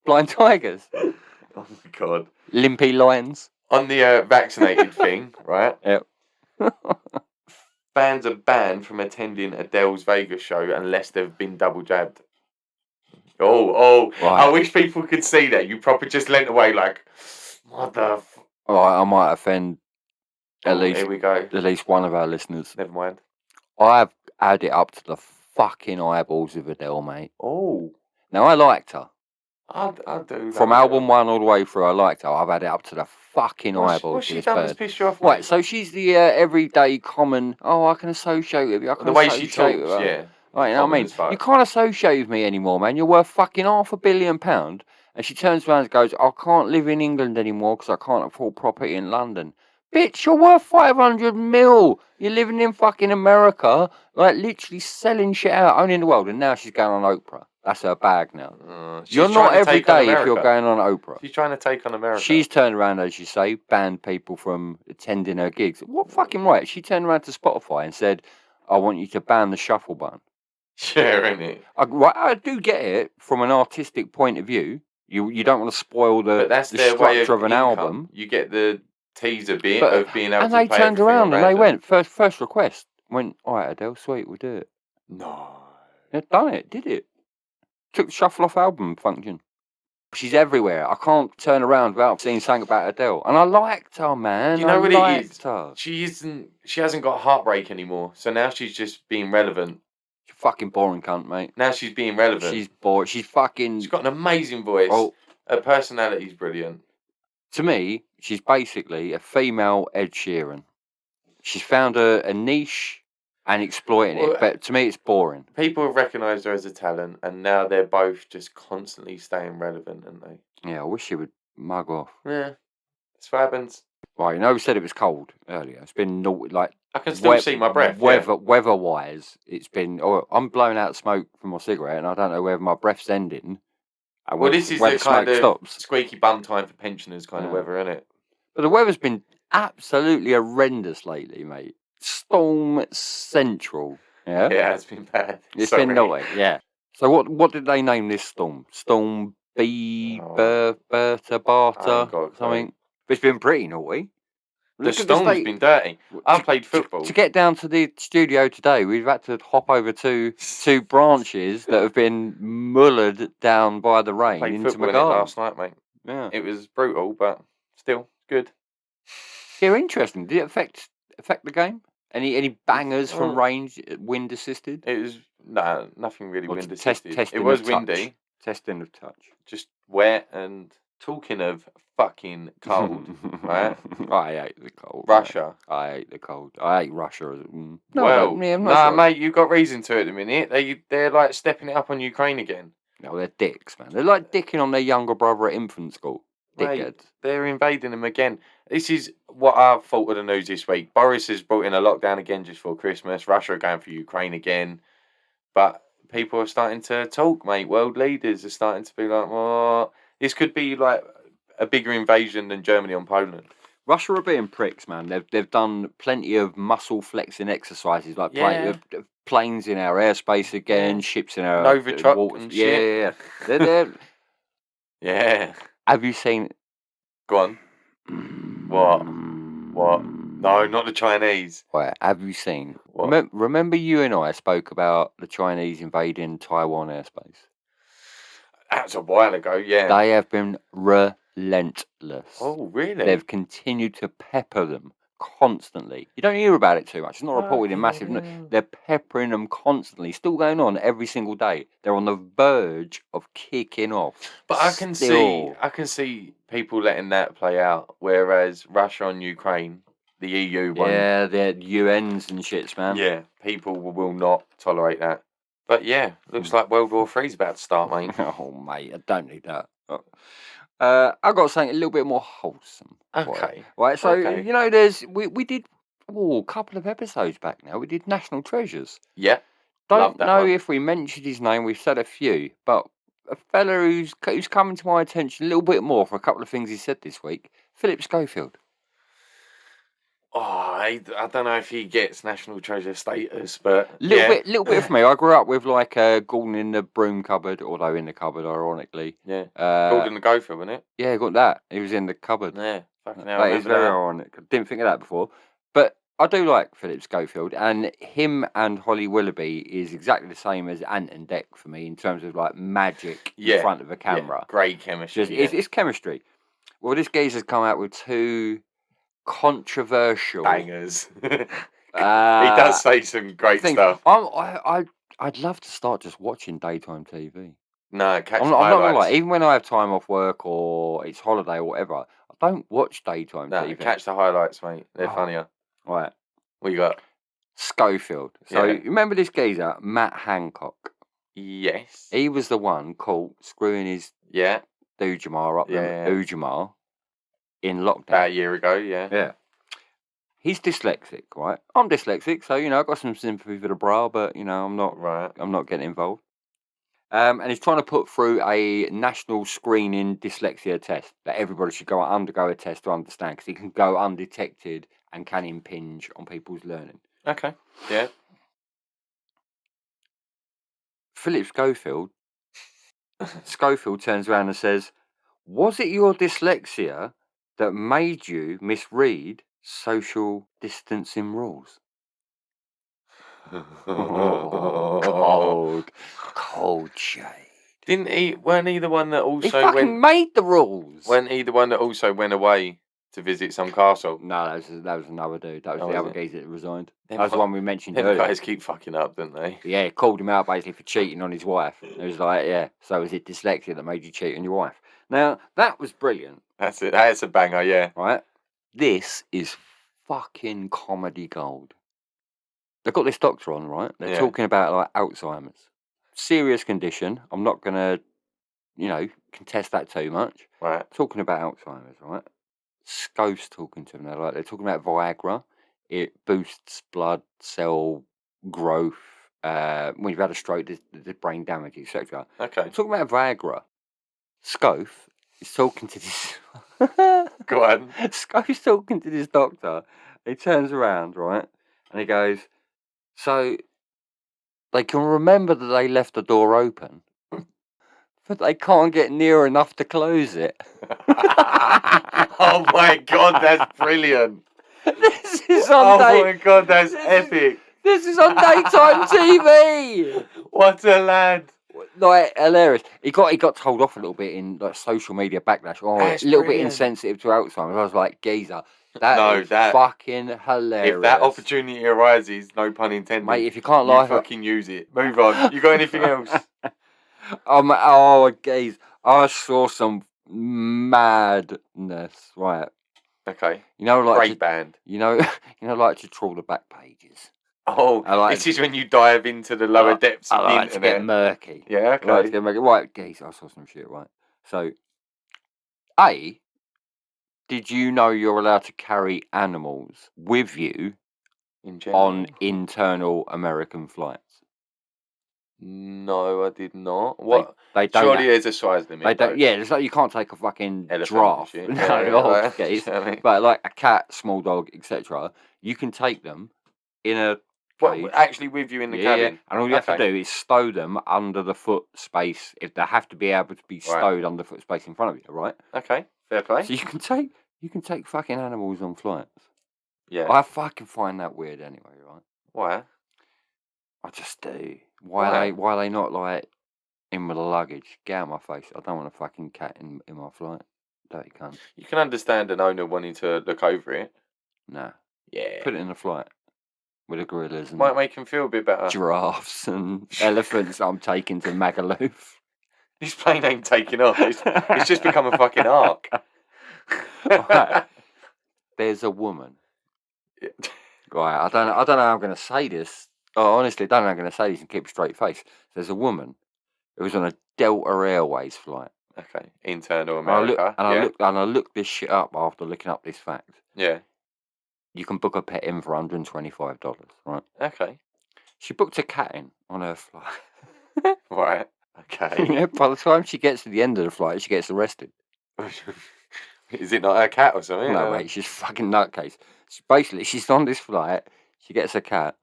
Blind Tigers. Oh my god. Limpy Lions. On the vaccinated thing, right? Yep. Fans are banned from attending Adele's Vegas show unless they've been double jabbed. Oh! Right. I wish people could see that. You probably just leant away like, what the? Alright, I might offend at least. Here we go. At least one of our listeners. Never mind. I've had it up to the fucking eyeballs with Adele, mate. Oh. Now I liked her. I do. From album 1 all the way through, I liked her. I've had it up to the fucking eyeballs. What's she done that's pissed you off? Right, so she's the everyday common. Oh, I can associate with you. I can the way she talks, yeah. Right, you know what I mean? You can't associate with me anymore, man. You're worth fucking £500 million. And she turns around and goes, I can't live in England anymore because I can't afford property in London. Bitch, you're worth 500 mil. You're living in fucking America, like literally selling shit out, only in the world. And now she's going on Oprah. That's her bag now. You're not every day if you're going on Oprah. She's trying to take on America. She's turned around, as you say, banned people from attending her gigs. What fucking right? She turned around to Spotify and said, I want you to ban the shuffle button. Sure, innit? I do get it from an artistic point of view. You don't want to spoil the structure of an album. You get the teaser bit of being able to play. And they turned around and they went, first request. Went, all right, Adele, sweet, we'll do it. No. They've done it, did it. Took the shuffle off album function. She's everywhere. I can't turn around without seeing something about Adele. And I liked her, man. You know what it is? Her. She hasn't got heartbreak anymore. So now she's just being relevant. She's a fucking boring cunt, mate. Now she's being relevant. She's boring. She's got an amazing voice. Oh. Her personality's brilliant. To me, she's basically a female Ed Sheeran. She's found a niche and exploiting it, but to me it's boring. People have recognised her as a talent, and now they're both just constantly staying relevant, aren't they? Yeah, I wish she would mug off. Yeah, that's what happens. Right, you know, we said it was cold earlier. It's been like I can still see my breath. Weather-wise, it's been. Oh, I'm blowing out smoke from my cigarette, and I don't know whether my breath's ending. Well, this is the kind of squeaky bum time for pensioners kind of weather, isn't it? But the weather's been absolutely horrendous lately, mate. Storm Central. Yeah, it's been bad. It's been naughty. Yeah. So what did they name this storm? Storm B, Bertha, Barta, something. But it's been pretty naughty. The stone's been dirty. I played football. To get down to the studio today, we've had to hop over two branches that have been mullered down by the rain into my garden. Last night, mate. Yeah, it was brutal, but still good. Yeah, interesting. Did it affect the game? Any bangers from range, wind assisted? It was nothing really wind assisted. It was windy. Testing of touch. Just wet and talking of fucking cold, right? I hate the cold. Russia. Mate. I hate the cold. I hate Russia. Mate, you've got reason to at the minute. They're like stepping it up on Ukraine again. No, they're dicks, man. They're like dicking on their younger brother at infant school. Dickheads. They're invading them again. This is what I thought of the news this week. Boris has brought in a lockdown again just for Christmas. Russia are going for Ukraine again. But people are starting to talk, mate. World leaders are starting to be like, oh, this could be like a bigger invasion than Germany on Poland. Russia are being pricks, man. They've done plenty of muscle flexing exercises, like planes in our airspace again, ships in our Novichok and shit. Yeah. They're yeah. Have you seen? Go on. What? No, not the Chinese. Right, have you seen? Remember you and I spoke about the Chinese invading Taiwan airspace? That's a while ago, yeah. They have been relentless. Oh, really? They've continued to pepper them constantly. You don't hear about it too much. It's not reported in massive. They're peppering them constantly. Still going on every single day. They're on the verge of kicking off. But I can see people letting that play out. Whereas Russia on Ukraine, the EU won't. Yeah, they're UNs and shits, man. Yeah, people will not tolerate that. But yeah, looks like World War III's about to start, mate. Oh, mate, I don't need that. I've got something a little bit more wholesome. Okay. Right, so, you know, we did a couple of episodes back now. We did National Treasures. Yeah. Don't know if we mentioned his name. We've said a few, but a fella who's coming to my attention a little bit more for a couple of things he said this week, Philip Schofield. Oh, I don't know if he gets National Treasure status, but little bit for me. I grew up with like Gordon in the broom cupboard, although in the cupboard, ironically. Yeah. Gordon the Gopher, wasn't it? Yeah, got that. He was in the cupboard. Yeah, fucking hell. That is very ironic. I didn't think of that before, but I do like Philip Schofield, and him and Holly Willoughby is exactly the same as Ant and Dec for me in terms of like magic in front of a camera. Yeah, great chemistry. It's chemistry. Well, this geezer's come out with two controversial bangers. He does say some great stuff. I'd love to start just watching daytime TV. No, catch I'm not gonna lie. Even when I have time off work or it's holiday or whatever, I don't watch daytime TV. Catch the highlights, mate. They're funnier. Right. What you got? Schofield. So you remember this geezer, Matt Hancock? Yes. He was the one caught screwing his Ujamar up Ujamar in lockdown. About a year ago, yeah. He's dyslexic, right? I'm dyslexic, so I've got some sympathy for the bra, but I'm not getting involved. And he's trying to put through a national screening dyslexia test that everybody should undergo a test to understand, because he can go undetected and can impinge on people's learning. Okay. Yeah. Philip Schofield turns around and says, "Was it your dyslexia that made you misread social distancing rules?" Cold shade. Weren't he the one that also made the rules? Weren't he the one that also went away to visit some castle? No, that was another dude. That was the other geezer that resigned. That was the one we mentioned earlier. Guys keep fucking up, don't they? Yeah, called him out basically for cheating on his wife. It was like, so was it dyslexia that made you cheat on your wife? Now, that was brilliant. That's it. That's a banger, yeah. Right? This is fucking comedy gold. They've got this doctor on, right? They're talking about like Alzheimer's. Serious condition. I'm not going to, contest that too much. Right. Talking about Alzheimer's, right? Sco's talking to them. They're talking about Viagra. It boosts blood cell growth. When you've had a stroke, there's brain damage, etc. Okay. Talking about Viagra. Scof is talking to this. Go on. Scof's talking to this doctor. He turns around, right, and he goes, "So they can remember that they left the door open, but they can't get near enough to close it." Oh my God, that's brilliant. This is on Oh my god, that's epic. This is on daytime TV. What a lad. Like, hilarious. He got told off a little bit in like social media backlash. Oh, That's a little brilliant. bit insensitive to Alzheimer's. I was like, geezer, that is fucking hilarious. If that opportunity arises, no pun intended, mate, if you can't you fucking use it. Move on. You got anything else? Geez, I saw some madness. Right. Okay. You know, like great band. You know, like to trawl the back pages. Oh, this is when you dive into the lower depths of the internet. To get murky. Yeah, okay. Like to get murky. Right, geez, I saw some shit, right? So, did you know you're allowed to carry animals with you on internal American flights? No, I did not. What? They don't. Surely there's a size limit. They don't. Yeah, it's like you can't take a fucking giraffe. No, but like a cat, small dog, etc. You can take them in a cage. Actually with you in the cabin. Yeah. And all you have to do is stow them under the foot space. If they have to be able to be stowed under the foot space in front of you, right? Okay, fair play. So you can take fucking animals on flights. Yeah. I fucking find that weird anyway, right? Why? I just do. Why are they not like in with the luggage? Get out of my face. I don't want a fucking cat in my flight. Dirty cunt. You can understand an owner wanting to look over it. Nah. Yeah. Put it in the flight with the gorillas and might make him feel a bit better. Giraffes and elephants I'm taking to Magaluf. This plane ain't taking off. It's just become a fucking ark. Right. There's a woman. Yeah. Right. I don't know how I'm going to say this. Oh, honestly, I don't know how I'm going to say this and keep a straight face. There's a woman who was on a Delta Airways flight. Okay. Internal America. I looked this shit up after looking up this fact. Yeah. You can book a pet in for $125, right? Okay. She booked a cat in on her flight. Right. Okay. Yeah, by the time she gets to the end of the flight, she gets arrested. Is it not her cat or something? No, mate, she's fucking nutcase. She's on this flight, she gets a cat,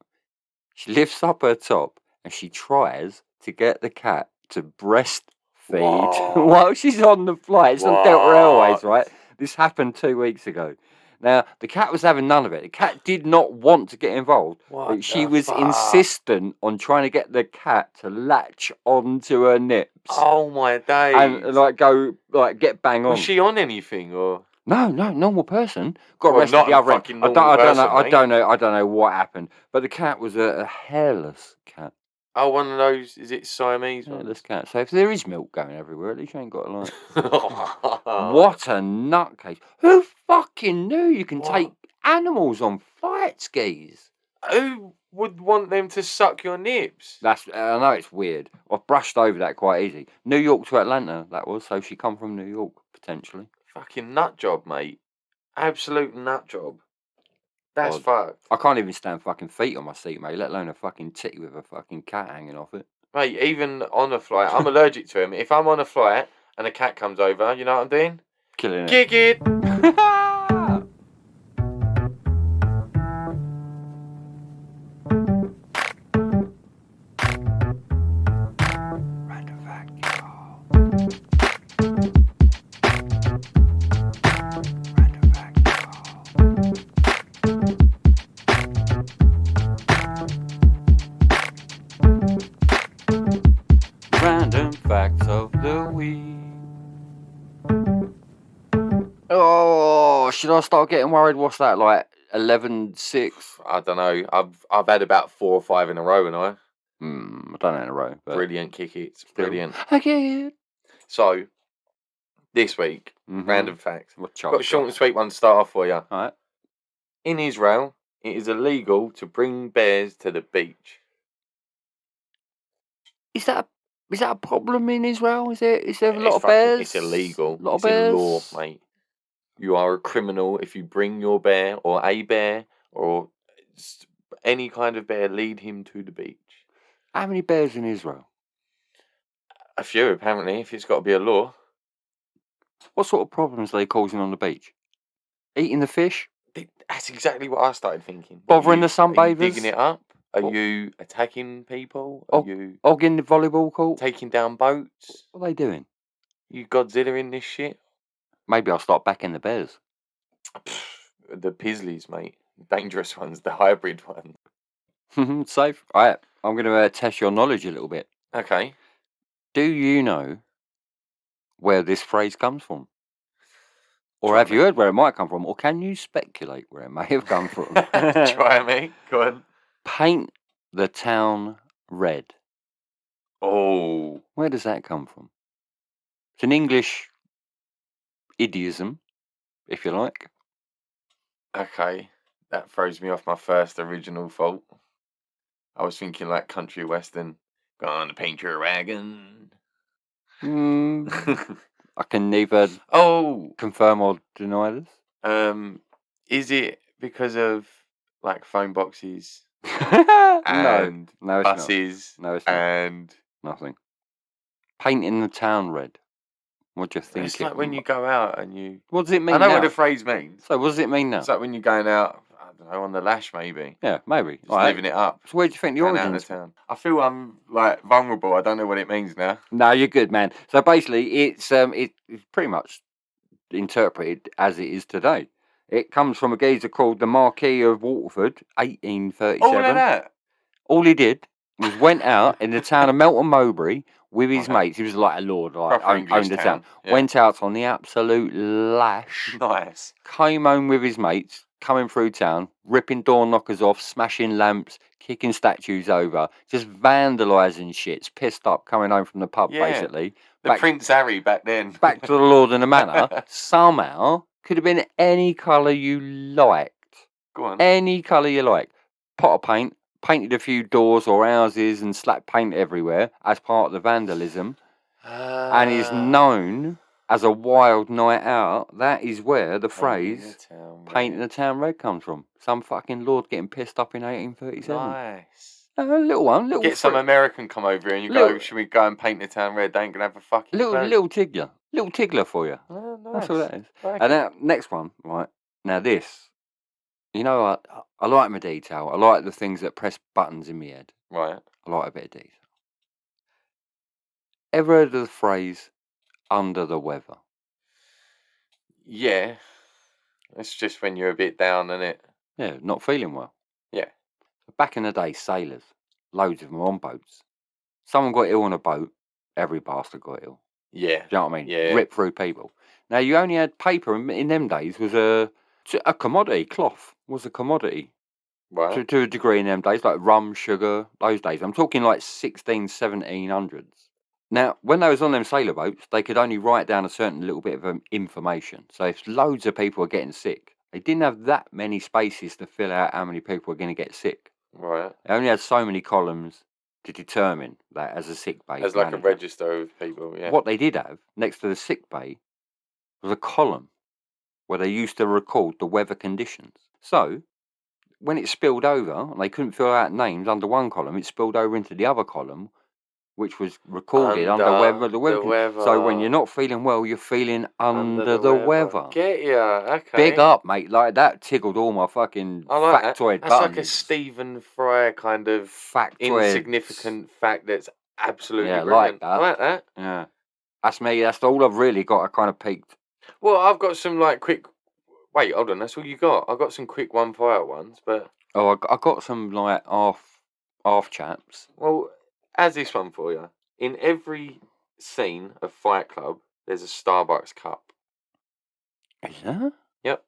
she lifts up her top, and she tries to get the cat to breastfeed while she's on the flight. It's on Delta Airways, right? This happened 2 weeks ago. Now, the cat was having none of it. The cat did not want to get involved. But she was insistent on trying to get the cat to latch onto her nips. Oh my days. And get bang on. Was she on anything or? No, normal person. Got arrested the other end. I don't know what happened. But the cat was a hairless cat. Oh, one of those, is it Siamese? Hairless cat. So if there is milk going everywhere, at least you ain't got like. What a nutcase. Who fucking knew you can take animals on flight skis? Who would want them to suck your nips? I know it's weird. I've brushed over that quite easy. New York to Atlanta, that was. So she come from New York, potentially. Fucking nut job, mate. Absolute nut job. That's fucked. I can't even stand fucking feet on my seat, mate, let alone a fucking titty with a fucking cat hanging off it. Mate, even on a flight, I'm allergic to him. If I'm on a flight and a cat comes over, you know what I'm doing? Killing it. Kick it! Random fact, Random fact, Random facts of the week. Oh, should I start getting worried? What's that, like 11-6? I don't know. I've had about 4 or 5 in a row, and I've done it in a row. But brilliant kick it. Brilliant. Okay. So, this week, random facts. Got a short and sweet one to start off for you. All right. In Israel, it is illegal to bring bears to the beach. Is that a problem in Israel? Is there a lot of bears? It's illegal. It's in law, mate. You are a criminal if you bring your bear or a bear or any kind of bear, lead him to the beach. How many bears in Israel? A few, apparently, if it's got to be a law. What sort of problems are they causing on the beach? Eating the fish? That's exactly what I started thinking. Bothering the sunbathers? Are you digging it up? Are you attacking people? Are you hogging the volleyball court? Taking down boats? What are they doing? You Godzilla in this shit? Maybe I'll start backing the bears. the Pisleys, mate. Dangerous ones, the hybrid ones. Safe. All right. I'm going to test your knowledge a little bit. Okay. Do you know where this phrase comes from? Or have you heard where it might come from? Or can you speculate where it may have come from? Try me. Go on. Paint the town red. Oh. Where does that come from? It's an English idiom, if you like. Okay. That throws me off my first original thought. I was thinking like country western. Gonna paint your wagon. I can neither confirm or deny this. Is it because of like phone boxes and no, buses? No, it's not. And nothing. Painting the town red. What do you think? It's like when you go out and you. What does it mean? I know now? what the phrase means. So what does it mean now? It's like when you're going out. I don't know, on the lash maybe. Yeah, maybe. Just living it up. So where do you think the origins? Out of town. I feel I'm like vulnerable. I don't know what it means now. No, you're good, man. So basically, it's pretty much interpreted as it is today. It comes from a geezer called the Marquis of Waterford, 1837. All of that. All he did was went out in the town of Melton Mowbray with his mates. He was like a lord, like owned the town. Yeah. Went out on the absolute lash. Nice. Came home with his mates, coming through town, ripping door knockers off, smashing lamps, kicking statues over, just vandalising shits, pissed up, coming home from the pub, basically. Prince Harry back then. Back to the Lord and the Manor. Somehow, could have been any colour you liked. Go on. Any colour you liked. Pot of paint, painted a few doors or houses and slapped paint everywhere as part of the vandalism. And is known as a wild night out. That is where the phrase painting the town red comes from. Some fucking lord getting pissed up in 1837. Nice. A little one. Get some American come over here and you go, should we go and paint the town red? They ain't going to have a fucking little tiggler. Little tiggler for you. Oh, nice. That's all that is. Okay. And now, next one, right? Now this, you know, I like my detail. I like the things that press buttons in my head. Right. I like a bit of detail. Ever heard of the phrase under the weather? Yeah. It's just when you're a bit down, isn't it? Yeah, not feeling well. Yeah. Back in the day, sailors, loads of them on boats. Someone got ill on a boat, every bastard got ill. Yeah. Do you know what I mean? Yeah. Rip through people. Now, you only had paper in them days, was a commodity. Cloth was a commodity. Right. To a degree in them days, like rum, sugar, those days. I'm talking like 1700s. Now, when they was on them sailor boats, they could only write down a certain little bit of information. So if loads of people were getting sick, they didn't have that many spaces to fill out how many people were going to get sick. Right. They only had so many columns to determine that as a sick bay. As like a register of people, yeah. What they did have next to the sick bay was a column where they used to record the weather conditions. So when it spilled over and they couldn't fill out names under one column, it spilled over into the other column, which was recorded under the weather. So when you're not feeling well, you're feeling under the weather. Get ya, okay. Big up, mate. Like that tickled all my fucking factoid buttons. That's like a Stephen Fry kind of insignificant fact that's absolutely brilliant. I like that. Yeah. That's me. That's all I've really got. I kind of peaked. Well, I've got some like quick... Wait, hold on. That's all you got? I've got some quick one-fire ones, but... Oh, I got some like half chaps. Well... As this one for you. In every scene of Fight Club, there's a Starbucks cup. Is there? Yep.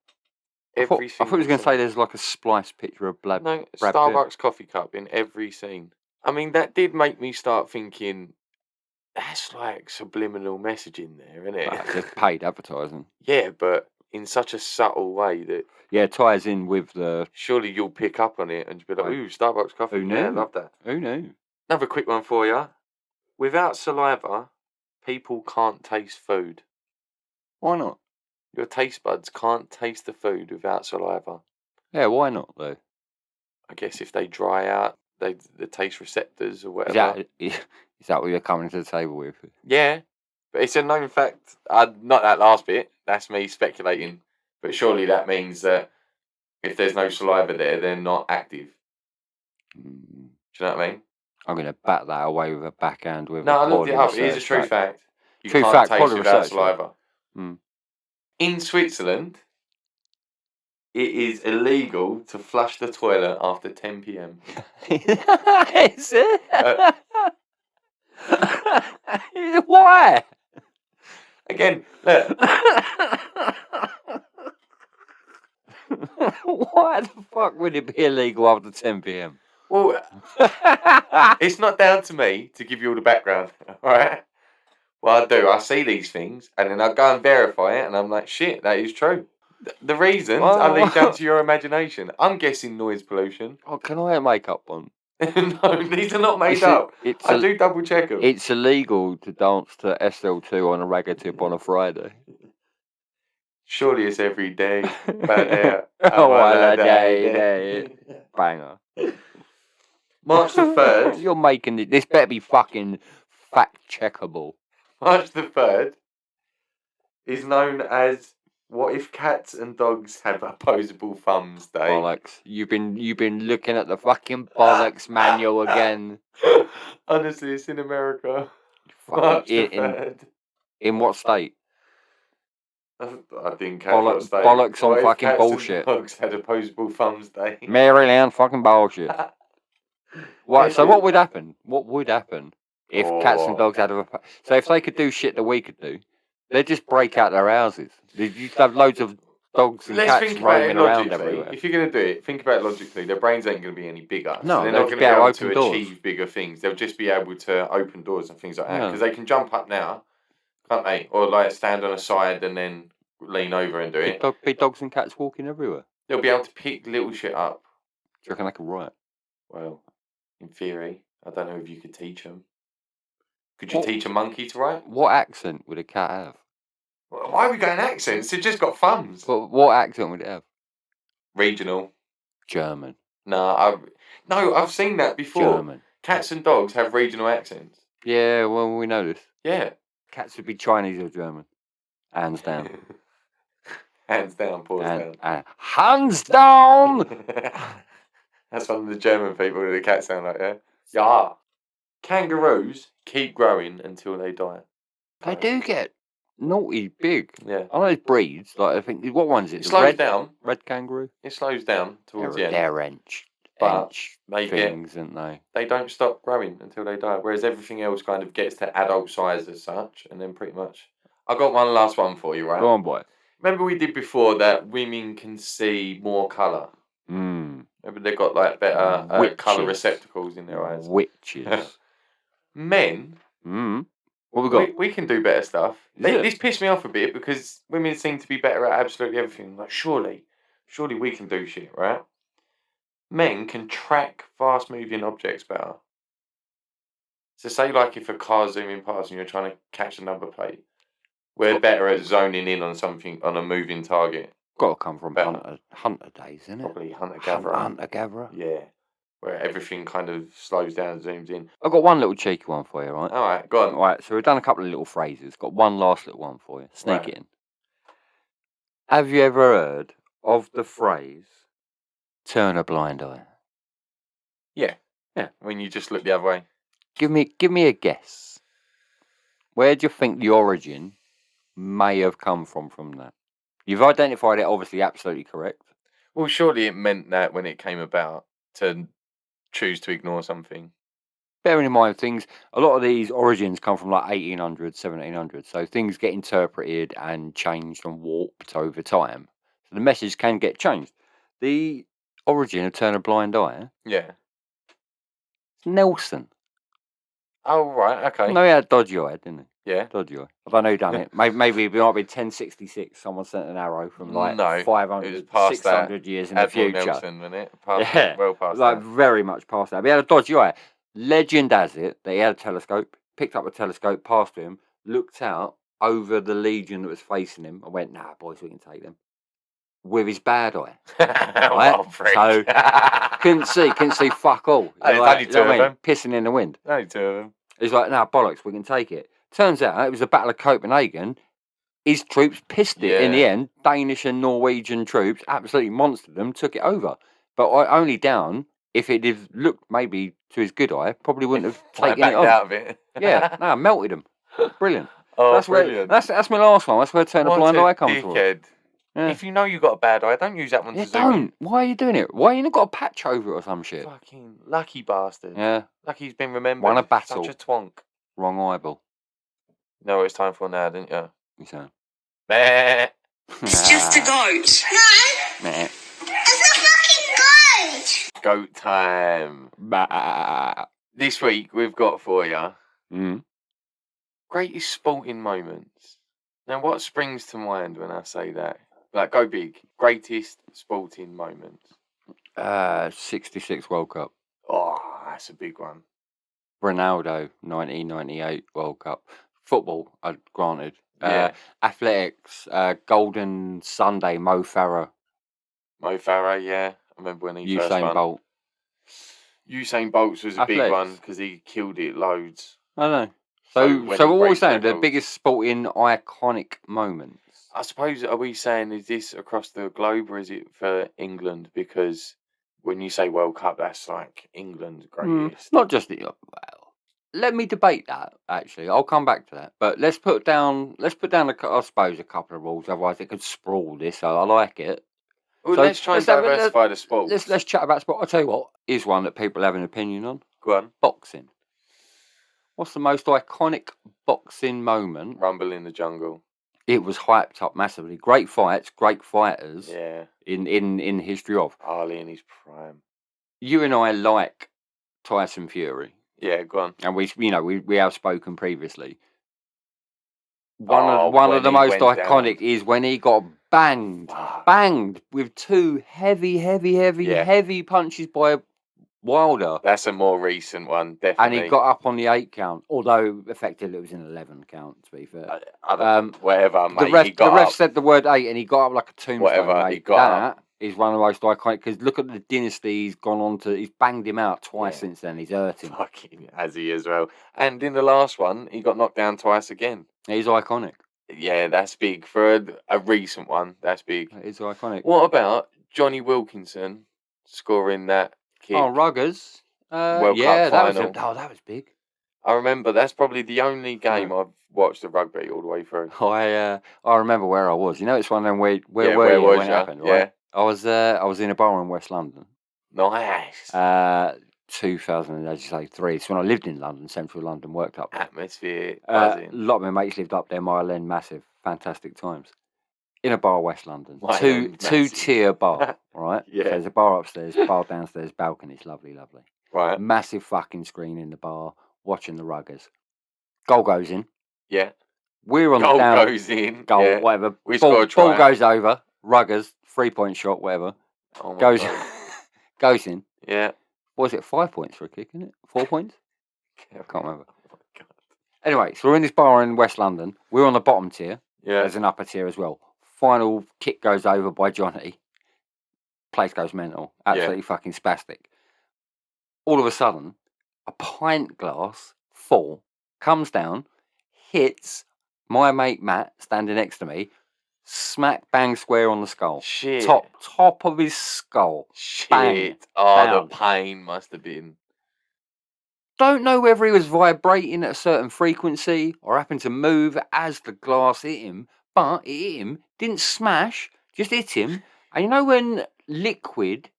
I thought you was going to say there's like a spliced picture of Brad. No, Starbucks coffee cup in every scene. I mean, that did make me start thinking, that's like subliminal messaging there, isn't it? It's paid advertising. Yeah, but in such a subtle way that... Yeah, it ties in with the... Surely you'll pick up on it and be like, ooh, Starbucks coffee. Who knew? Yeah, I love that. Who knew? Another quick one for you. Without saliva, people can't taste food. Why not? Your taste buds can't taste the food without saliva. Yeah, why not, though? I guess if they dry out, the taste receptors or whatever. Is that what you're coming to the table with? Yeah, but it's a known fact. Not that last bit. That's me speculating. But surely that means that if there's no saliva there, they're not active. Do you know what I mean? I'm going to bat that away with a backhand with I looked it up. It is a true fact. You can't taste without saliva. In Switzerland, it is illegal to flush the toilet after 10 p.m. Is it? Why? Again, look. Why the fuck would it be illegal after 10 p.m? Well, it's not down to me to give you all the background, all right? Well, I do. I see these things, and then I go and verify it, and I'm like, shit, that is true. The reasons I leave down to your imagination. I'm guessing noise pollution. Oh, can I make up one? No, these are not made up. I do double check them. It's illegal to dance to SL2 on a ragga tip on a Friday. Surely it's every day. Day. Banger. March the 3rd. You're making it. This better be fucking fact checkable. March the 3rd is known as What If Cats and Dogs Have Opposable Thumbs Day. Bollocks. You've been looking at the fucking bollocks manual again. Honestly, it's in America. March the 3rd. In what state? I didn't catch what state. Bollocks on fucking bullshit. Dogs had Opposable Thumbs Day. Maryland fucking bullshit. What? So what would happen? What would happen if cats and dogs had so if they could do shit that we could do, they'd just break out their houses. You'd have loads of dogs and cats roaming around everywhere. If you're going to do it, think about it logically. Their brains ain't going to be any bigger. No, so they're not going to be able to achieve bigger things. They'll just be able to open doors and things like that. Because they can jump up now, can't they? Or like stand on a side and then lean over and do it. Be dogs and cats walking everywhere. They'll be able to pick little shit up. Do you reckon they could write? Well, in theory, I don't know if you could teach them. Could you teach a monkey to write? What accent would a cat have? Why are we going accents? It just got thumbs. But what accent would it have? Regional. German. No, I've seen that before. German. Cats and dogs have regional accents. Yeah, well, we know this. Yeah. Cats would be Chinese or German. Hands down. Hands down, pause down. Hands down! That's one of the German people that the cats sound like, yeah? Yeah. Kangaroos keep growing until they die. They do get naughty big. Yeah. I know there's breeds. Like, I think, what one's it? It slows down. Red kangaroo? It slows down towards the end. They're wrench things, aren't they? They don't stop growing until they die, whereas everything else kind of gets to adult size as such, and then pretty much... I got one last one for you, right? Go on, boy. Remember we did before that women can see more colour? Maybe they've got like better colour receptacles in their eyes. Witches. Men... What we got? We can do better stuff. This pissed me off a bit because women seem to be better at absolutely everything. Like, surely we can do shit, right? Men can track fast-moving objects better. So say like if a car's zooming past and you're trying to catch a number plate, we're better at zoning in on something, on a moving target. Got to come from hunter days, isn't it? Probably hunter-gatherer. Hunter-gatherer? Yeah. Where everything kind of slows down and zooms in. I've got one little cheeky one for you, right? All right, go on. All right, so we've done a couple of little phrases. Got one last little one for you. Sneak it in. Have you ever heard of the phrase, turn a blind eye? Yeah. When you just look the other way. Give me a guess. Where do you think the origin may have come from that? You've identified it obviously absolutely correct. Well, surely it meant that when it came about to choose to ignore something. Bearing in mind a lot of these origins come from like 1800s, 1700s, so things get interpreted and changed and warped over time. So the message can get changed. The origin of turn a blind eye. Yeah. Nelson. Oh, right, okay. No, he had a dodgy eye, didn't he? Yeah. Dodgy eye. I don't know who done it. Maybe it might be 1066. Someone sent an arrow from like 500, 600 years in the future. Nelson, wasn't it? Well past like that. very much past that. But he had a dodgy eye. Legend has it that he had a telescope, picked up a telescope, passed to him, looked out over the legion that was facing him, and went, "Nah, boys, we can take them." With his bad eye, right? So couldn't see fuck all. Only two of them. Pissing in the wind. Only two of them. He's like, "Nah, bollocks, we can take it." Turns out it was the Battle of Copenhagen. His troops pissed it in the end. Danish and Norwegian troops absolutely monstered them, took it over. But only down. If it had looked maybe to his good eye, probably wouldn't have taken it on. Out of it. Melted them. Brilliant. Oh, brilliant. That's my last one. That's where turn a blind eye comes from. Yeah. If you know you got a bad eye, don't use that one to zoom in. Why are you doing it? Why you not got a patch over it or some shit? Fucking lucky bastard. Yeah. Lucky he's been remembered. Won a battle. Such a twonk. Wrong eyeball. You know what it's time for now, didn't you? You saying? Meh. It's just a goat. No. Meh. It's a fucking goat. Goat time. Bah. This week we've got for you greatest sporting moments. Now, what springs to mind when I say that? Like, go big. Greatest sporting moments. 66 World Cup. Oh, that's a big one. Ronaldo, 1998 World Cup. Football, granted. Yeah. Athletics, Golden Sunday, Mo Farah. Mo Farah, yeah. I remember when he first won. Usain Bolt. Usain Bolt was a big one because he killed it loads. I know. So what are we saying? The biggest sporting iconic moments? I suppose, are we saying, is this across the globe or is it for England? Because when you say World Cup, that's like England's greatest. Not just the... Well, let me debate that, actually. I'll come back to that. But let's put down, I suppose, a couple of rules. Otherwise, it could sprawl this. So I like it. Well, so let's try and diversify the sports. Let's chat about sport. I'll tell you what, is one that people have an opinion on. Go on. Boxing. What's the most iconic boxing moment? Rumble in the Jungle. It was hyped up massively. Great fights, great fighters. Yeah. In history of. Ali in his prime. You and I like Tyson Fury. Yeah, go on. And we have spoken previously. One of the most iconic is when he got banged with two heavy punches by Wilder. That's a more recent one, definitely. And he got up on the 8 count, although effectively it was an 11 count, to be fair. Whatever, mate. The ref said the word 8 and he got up like a tombstone. Whatever, mate. he got up. Is one of the most iconic, because look at the dynasty he's gone on to. He's banged him out twice since then. He's hurting. Fucking has he as well. And in the last one, he got knocked down twice again. He's iconic. Yeah, that's big. For a recent one, that's big. It's iconic. What about Johnny Wilkinson scoring that kick? Oh, Ruggers. World Cup final. That was big. I remember that's probably the only game I've watched the rugby all the way through. I remember where I was. You know, it's one of them where where was when it happened, right? Yeah. I was in a bar in West London. Nice. 2003. It's when I lived in London, central London, worked up there. Atmosphere. A lot of my mates lived up there. Mile End, massive, fantastic times. In a bar, West London, two-tier bar, right? Yeah. So there's a bar upstairs, bar downstairs, balconies, lovely. Right. Massive fucking screen in the bar, watching the Ruggers. Goal goes in. Yeah. We're on goal the down. Goes in. Goal, whatever. We score a try. Ball goes over. Ruggers, 3-point shot, whatever. Oh my goes God. goes in. Yeah. What was it? 5 points for a kick, isn't it? 4 points? I can't remember. Oh my God. Anyway, so we're in this bar in West London. We're on the bottom tier. Yeah. There's an upper tier as well. Final kick goes over by Johnny. Place goes mental. Absolutely fucking spastic. All of a sudden, a pint glass full comes down, hits my mate Matt standing next to me, smack bang square on the skull. Shit. Top of his skull. Shit. Bang, the pain must have been. Don't know whether he was vibrating at a certain frequency or happened to move as the glass hit him, but it hit him, didn't smash, just hit him. And you know when liquid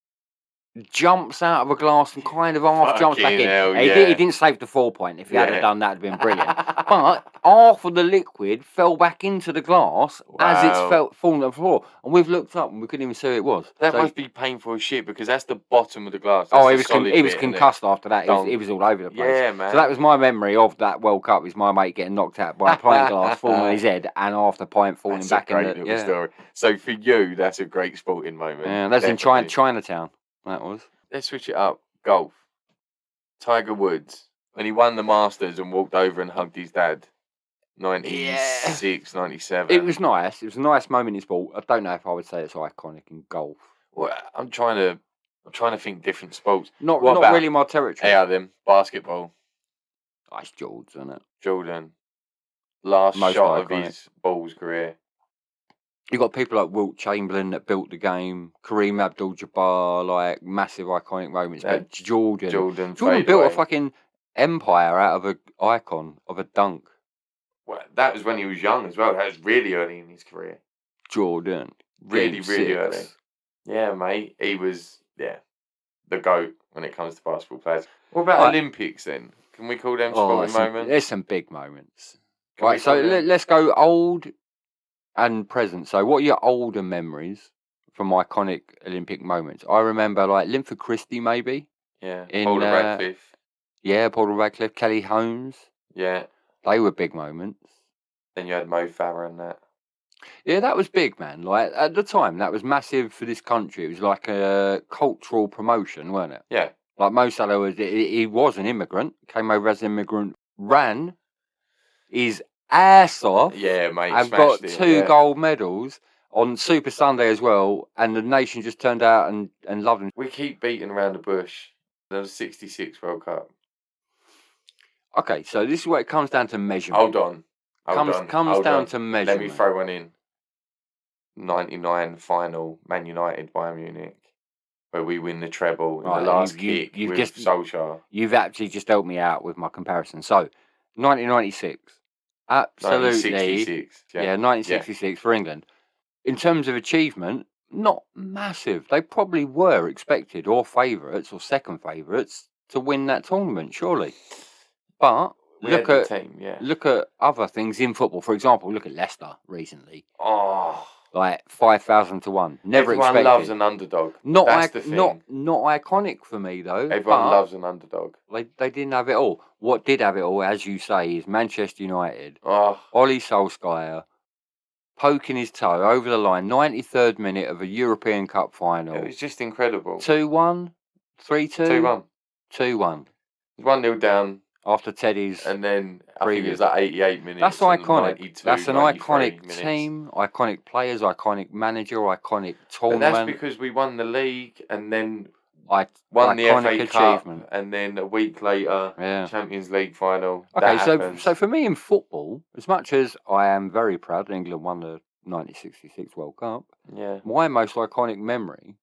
jumps out of a glass and kind of half jumps back in? He didn't save the 4 point. If he had done that, it'd have been brilliant. But half of the liquid fell back into the glass as it's falling on the floor. And we've looked up and we couldn't even see who it was. That must be painful as shit because that's the bottom of the glass. He was concussed after that. He was all over the place. Yeah, man. So that was my memory of that World Cup, is my mate getting knocked out by a pint glass falling on his head and half the pint falling back in the... story. So for you, that's a great sporting moment. Yeah, that's definitely. In Chinatown. That was. Let's switch it up. Golf. Tiger Woods, when he won the Masters and walked over and hugged his dad. 96, 97. It was nice. It was a nice moment in sport. I don't know if I would say it's iconic in golf. Well, I'm trying to think different sports. Not really my territory. Yeah, them basketball. It's Jordan, isn't it? Jordan. Last most shot iconic. Of his Bulls career. You got people like Wilt Chamberlain that built the game, Kareem Abdul-Jabbar, like massive iconic moments. But Jordan built a fucking empire out of an icon of a dunk. Well, that was when he was young as well. That was really early in his career. Jordan, Really, Game really early. 6. Yeah, mate. He was, the GOAT when it comes to basketball players. What about Olympics then? Can we call them sporting moments? There's some big moments. Can we Right, so call them? let's go old and present. So what are your older memories from iconic Olympic moments? I remember like Linford Christie maybe. Yeah. In Paula Radcliffe. Yeah, Paula Radcliffe, Kelly Holmes. Yeah. They were big moments. Then you had Mo Farah and that. Yeah, that was big, man. Like at the time, that was massive for this country. It was like a cultural promotion, wasn't it? Yeah. Like Mo Salah he was an immigrant, came over as an immigrant, ran his ass off. Yeah, mate. I've got 2 gold medals on Super Sunday as well, and the nation just turned out and loved him. We keep beating around the bush. There was 66 World Cup. Okay, so this is what it comes down to measurement. Hold on. Comes down to measurement. Let me throw one in. 99 final, Man United, Bayern Munich, where we win the treble in the last kick with Solskjaer. You've actually just helped me out with my comparison. So, 1996. Absolutely. 1966. Yeah, 1966 for England. In terms of achievement, not massive. They probably were expected or favourites or second favourites to win that tournament, surely. But look at other things in football. For example, look at Leicester recently. Oh, like 5,000 to 1. Never Everyone expected. loves an underdog. That's the thing. Not iconic for me though. Everyone loves an underdog. They didn't have it all. What did have it all, as you say, is Manchester United. Oh, Ollie Solskjaer poking his toe over the line, 93rd minute of a European Cup final. It was just incredible. 2-1, 3-2, 2-1. 1-0 down after Teddy's, and then I think it was like 88 minutes. That's iconic. 92, that's an iconic minutes. Team, iconic players, iconic manager, iconic tournament. But that's because we won the league and then won the FA Cup, and then a week later, Champions League final. Okay, so for me in football, as much as I am very proud that England won the 1966 World Cup, my most iconic memory,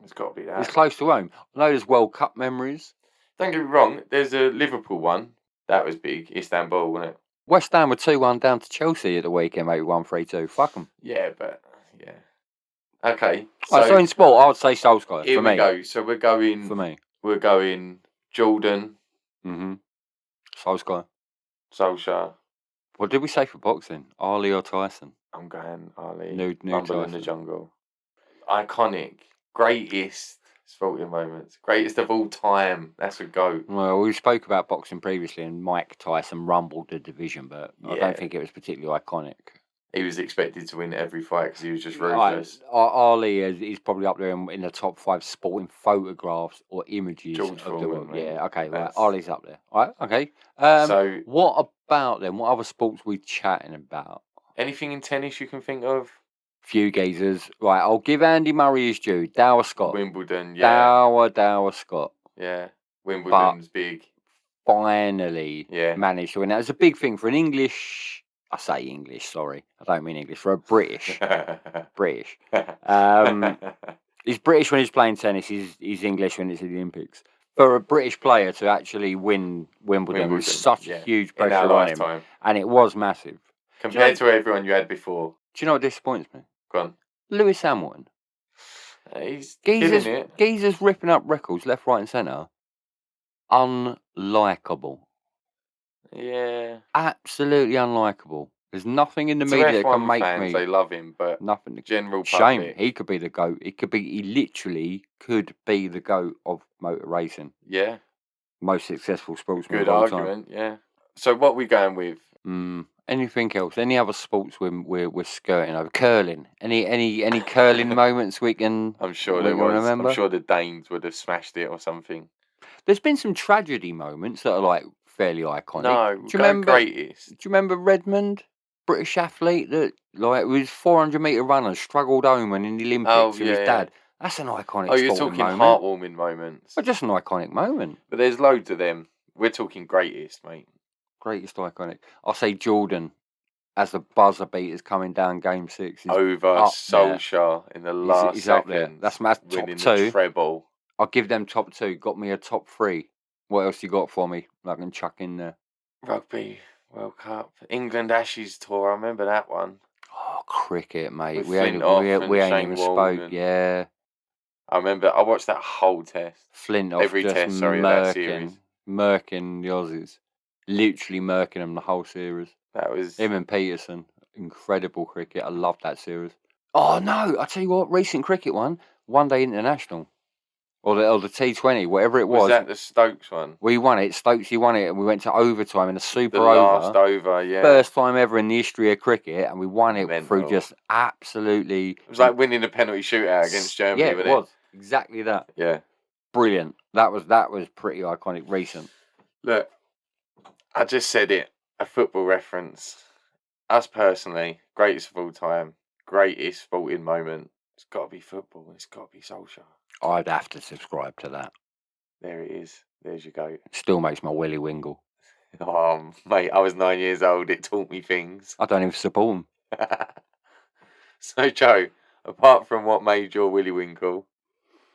it's got to be that. It's close to home. I know there's World Cup memories. Don't get me wrong, there's a Liverpool one. That was big. Istanbul, wasn't it? West Ham were 2-1 down to Chelsea at the weekend, maybe 1-3-2. Fuck them. Yeah, but, Okay. So in sport, I would say Solskjaer. Here for me. we go. So we're going... For me. We're going Jordan. Mm-hmm. Solskjaer. What did we say for boxing? Ali or Tyson? I'm going Ali. New Rumble Tyson. in the Jungle. Iconic. Greatest sporting moments. Greatest of all time. That's a GOAT. Well, we spoke about boxing previously and Mike Tyson rumbled the division, but I don't think it was particularly iconic. He was expected to win every fight because he was just ruthless. Ali is probably up there in the top 5 sporting photographs or images of the world. Yeah, okay, right. Ali's up there. All right, okay. So what about then? What other sports we chatting about? Anything in tennis you can think of? Few geezers. Right, I'll give Andy Murray his due. Dower Scott. Wimbledon, Dower Scott. Yeah, Wimbledon's big. Finally managed to win. That was a big thing for an English... I say English, sorry. I don't mean English. For a British. British. He's British when he's playing tennis. He's English when it's the Olympics. For a British player to actually win Wimbledon was such a huge pressure on him. And it was massive. Compared to everyone you had before. Do you know what disappoints me? Go on. Lewis Hamilton. He's killing it. Geezer's ripping up records left, right and centre. Unlikable. Yeah. Absolutely unlikable. There's nothing in the media that can make me... They love him, but nothing. General shame. Public. He could be the GOAT. He literally could be the GOAT of motor racing. Yeah. Most successful sportsman Good of all argument, yeah. So what are we going with? Anything else? Any other sports we're skirting over? Curling. Any curling moments we can... I'm sure there was. Remember? I'm sure the Danes would have smashed it or something. There's been some tragedy moments that are like fairly iconic. No, do you remember greatest? Do you remember Redmond, British athlete that like was 400-meter runner, struggled home and in the Olympics with his dad? That's an iconic. Oh, you're talking heartwarming moments. Well, just an iconic moment. But there's loads of them. We're talking greatest, mate. Greatest iconic. I'll say Jordan as the buzzer beaters coming down Game 6. Over Solskjaer in the last he's up there. That's my top 2. The treble. I'll give them top 2. Got me a top 3. What else you got for me? I can chuck in there. Rugby World Cup, England Ashes tour. I remember that one. Oh cricket, mate. With We ain't Flintoff and even Shane spoke. Warne. Yeah. I remember I watched that whole test. Flintoff Every just test, sorry, of that series. murking the Aussies. Literally murking them the whole series. That was... Him and Peterson. Incredible cricket. I loved that series. Oh, no. I tell you what, recent cricket one Day International. Or the T20, whatever it was. Was that the Stokes one? We won it. Stokesy won it, and we went to overtime in a super The last over, yeah. First time ever in the history of cricket, and we won it through Mental. just absolutely... It was like winning a penalty shootout against Germany, Yeah, wasn't it was. Exactly that. Yeah. Brilliant. That was pretty iconic recent. Look, I just said it. A football reference. Us personally, greatest of all time, greatest sporting moment. It's got to be football. It's got to be Solskjaer. I'd have to subscribe to that. There it is. There's your GOAT. Still makes my willy wingle. Oh, mate, I was 9 years old. It taught me things. I don't even support him. So, Joe, apart from what made your willy winkle,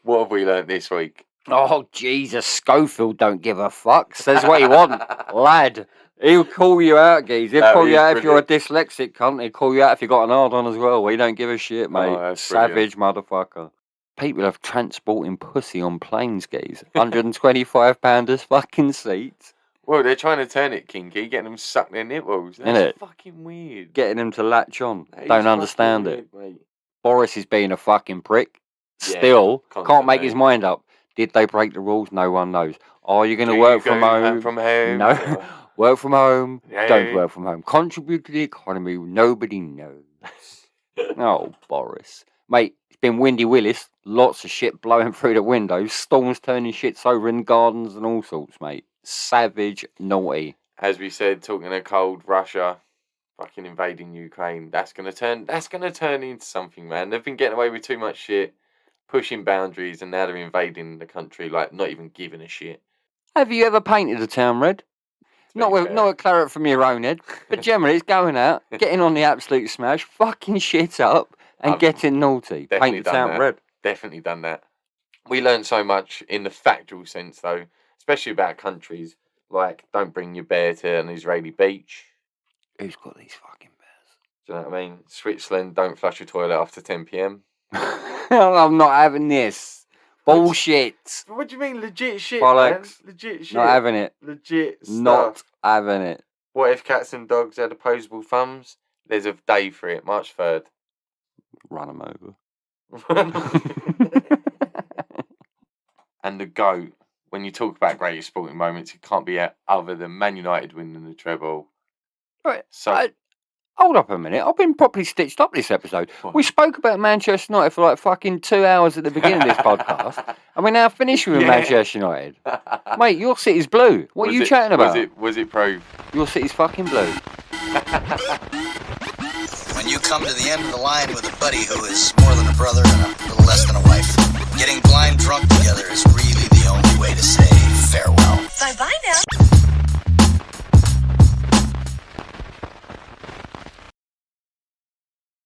what have we learnt this week? Oh, Jesus. Schofield don't give a fuck. Says what he wants. Lad. He'll call you out, geez. He'll call you out if you're a dyslexic cunt. He'll call you out if you got an hard on as well. He don't give a shit, mate. Savage motherfucker. People have transporting pussy on planes, geez. £125 fucking seats. Well, they're trying to turn it kinky, getting them suck their nipples. That's fucking weird. Getting them to latch on. Don't understand it. Mate. Boris is being a fucking prick. Still, can't make his mind up. Did they break the rules? No one knows. Are you going to work from home? No. Work from home. Yeah. Don't work from home. Contribute to the economy. Nobody knows. Oh, Boris. Mate, it's been Windy Willis. Lots of shit blowing through the windows. Storms turning shits over in gardens and all sorts, mate. Savage naughty. As we said, talking of cold, Russia fucking invading Ukraine. That's gonna turn into something, man. They've been getting away with too much shit, pushing boundaries, and now they're invading the country, like not even giving a shit. Have you ever painted a town red? Not a claret from your own head, but generally it's going out, getting on the absolute smash, fucking shit up, and getting naughty. Paint the town red. Definitely done that. We learned so much in the factual sense, though, especially about countries like don't bring your bear to an Israeli beach. Who's got these fucking bears? Do you know what I mean? Switzerland, don't flush your toilet after 10 p.m. I'm not having this. Bullshit. What do you mean legit shit, Bollocks. man? Legit shit. Not having it. Legit stuff. Not having it. What if cats and dogs had opposable thumbs? There's a day for it, March 3rd. Run them over. And the GOAT, when you talk about greatest sporting moments, it can't be other than Man United winning the treble. Right. So, hold up a minute. I've been properly stitched up this episode. What? We spoke about Manchester United for like fucking 2 hours at the beginning of this podcast. And we're now finished with Manchester United. Mate, your city's blue. What are you chatting about? Was it pro? Your city's fucking blue. When you come to the end of the line with a buddy who is more than a brother and a little less than a wife, getting blind drunk together is really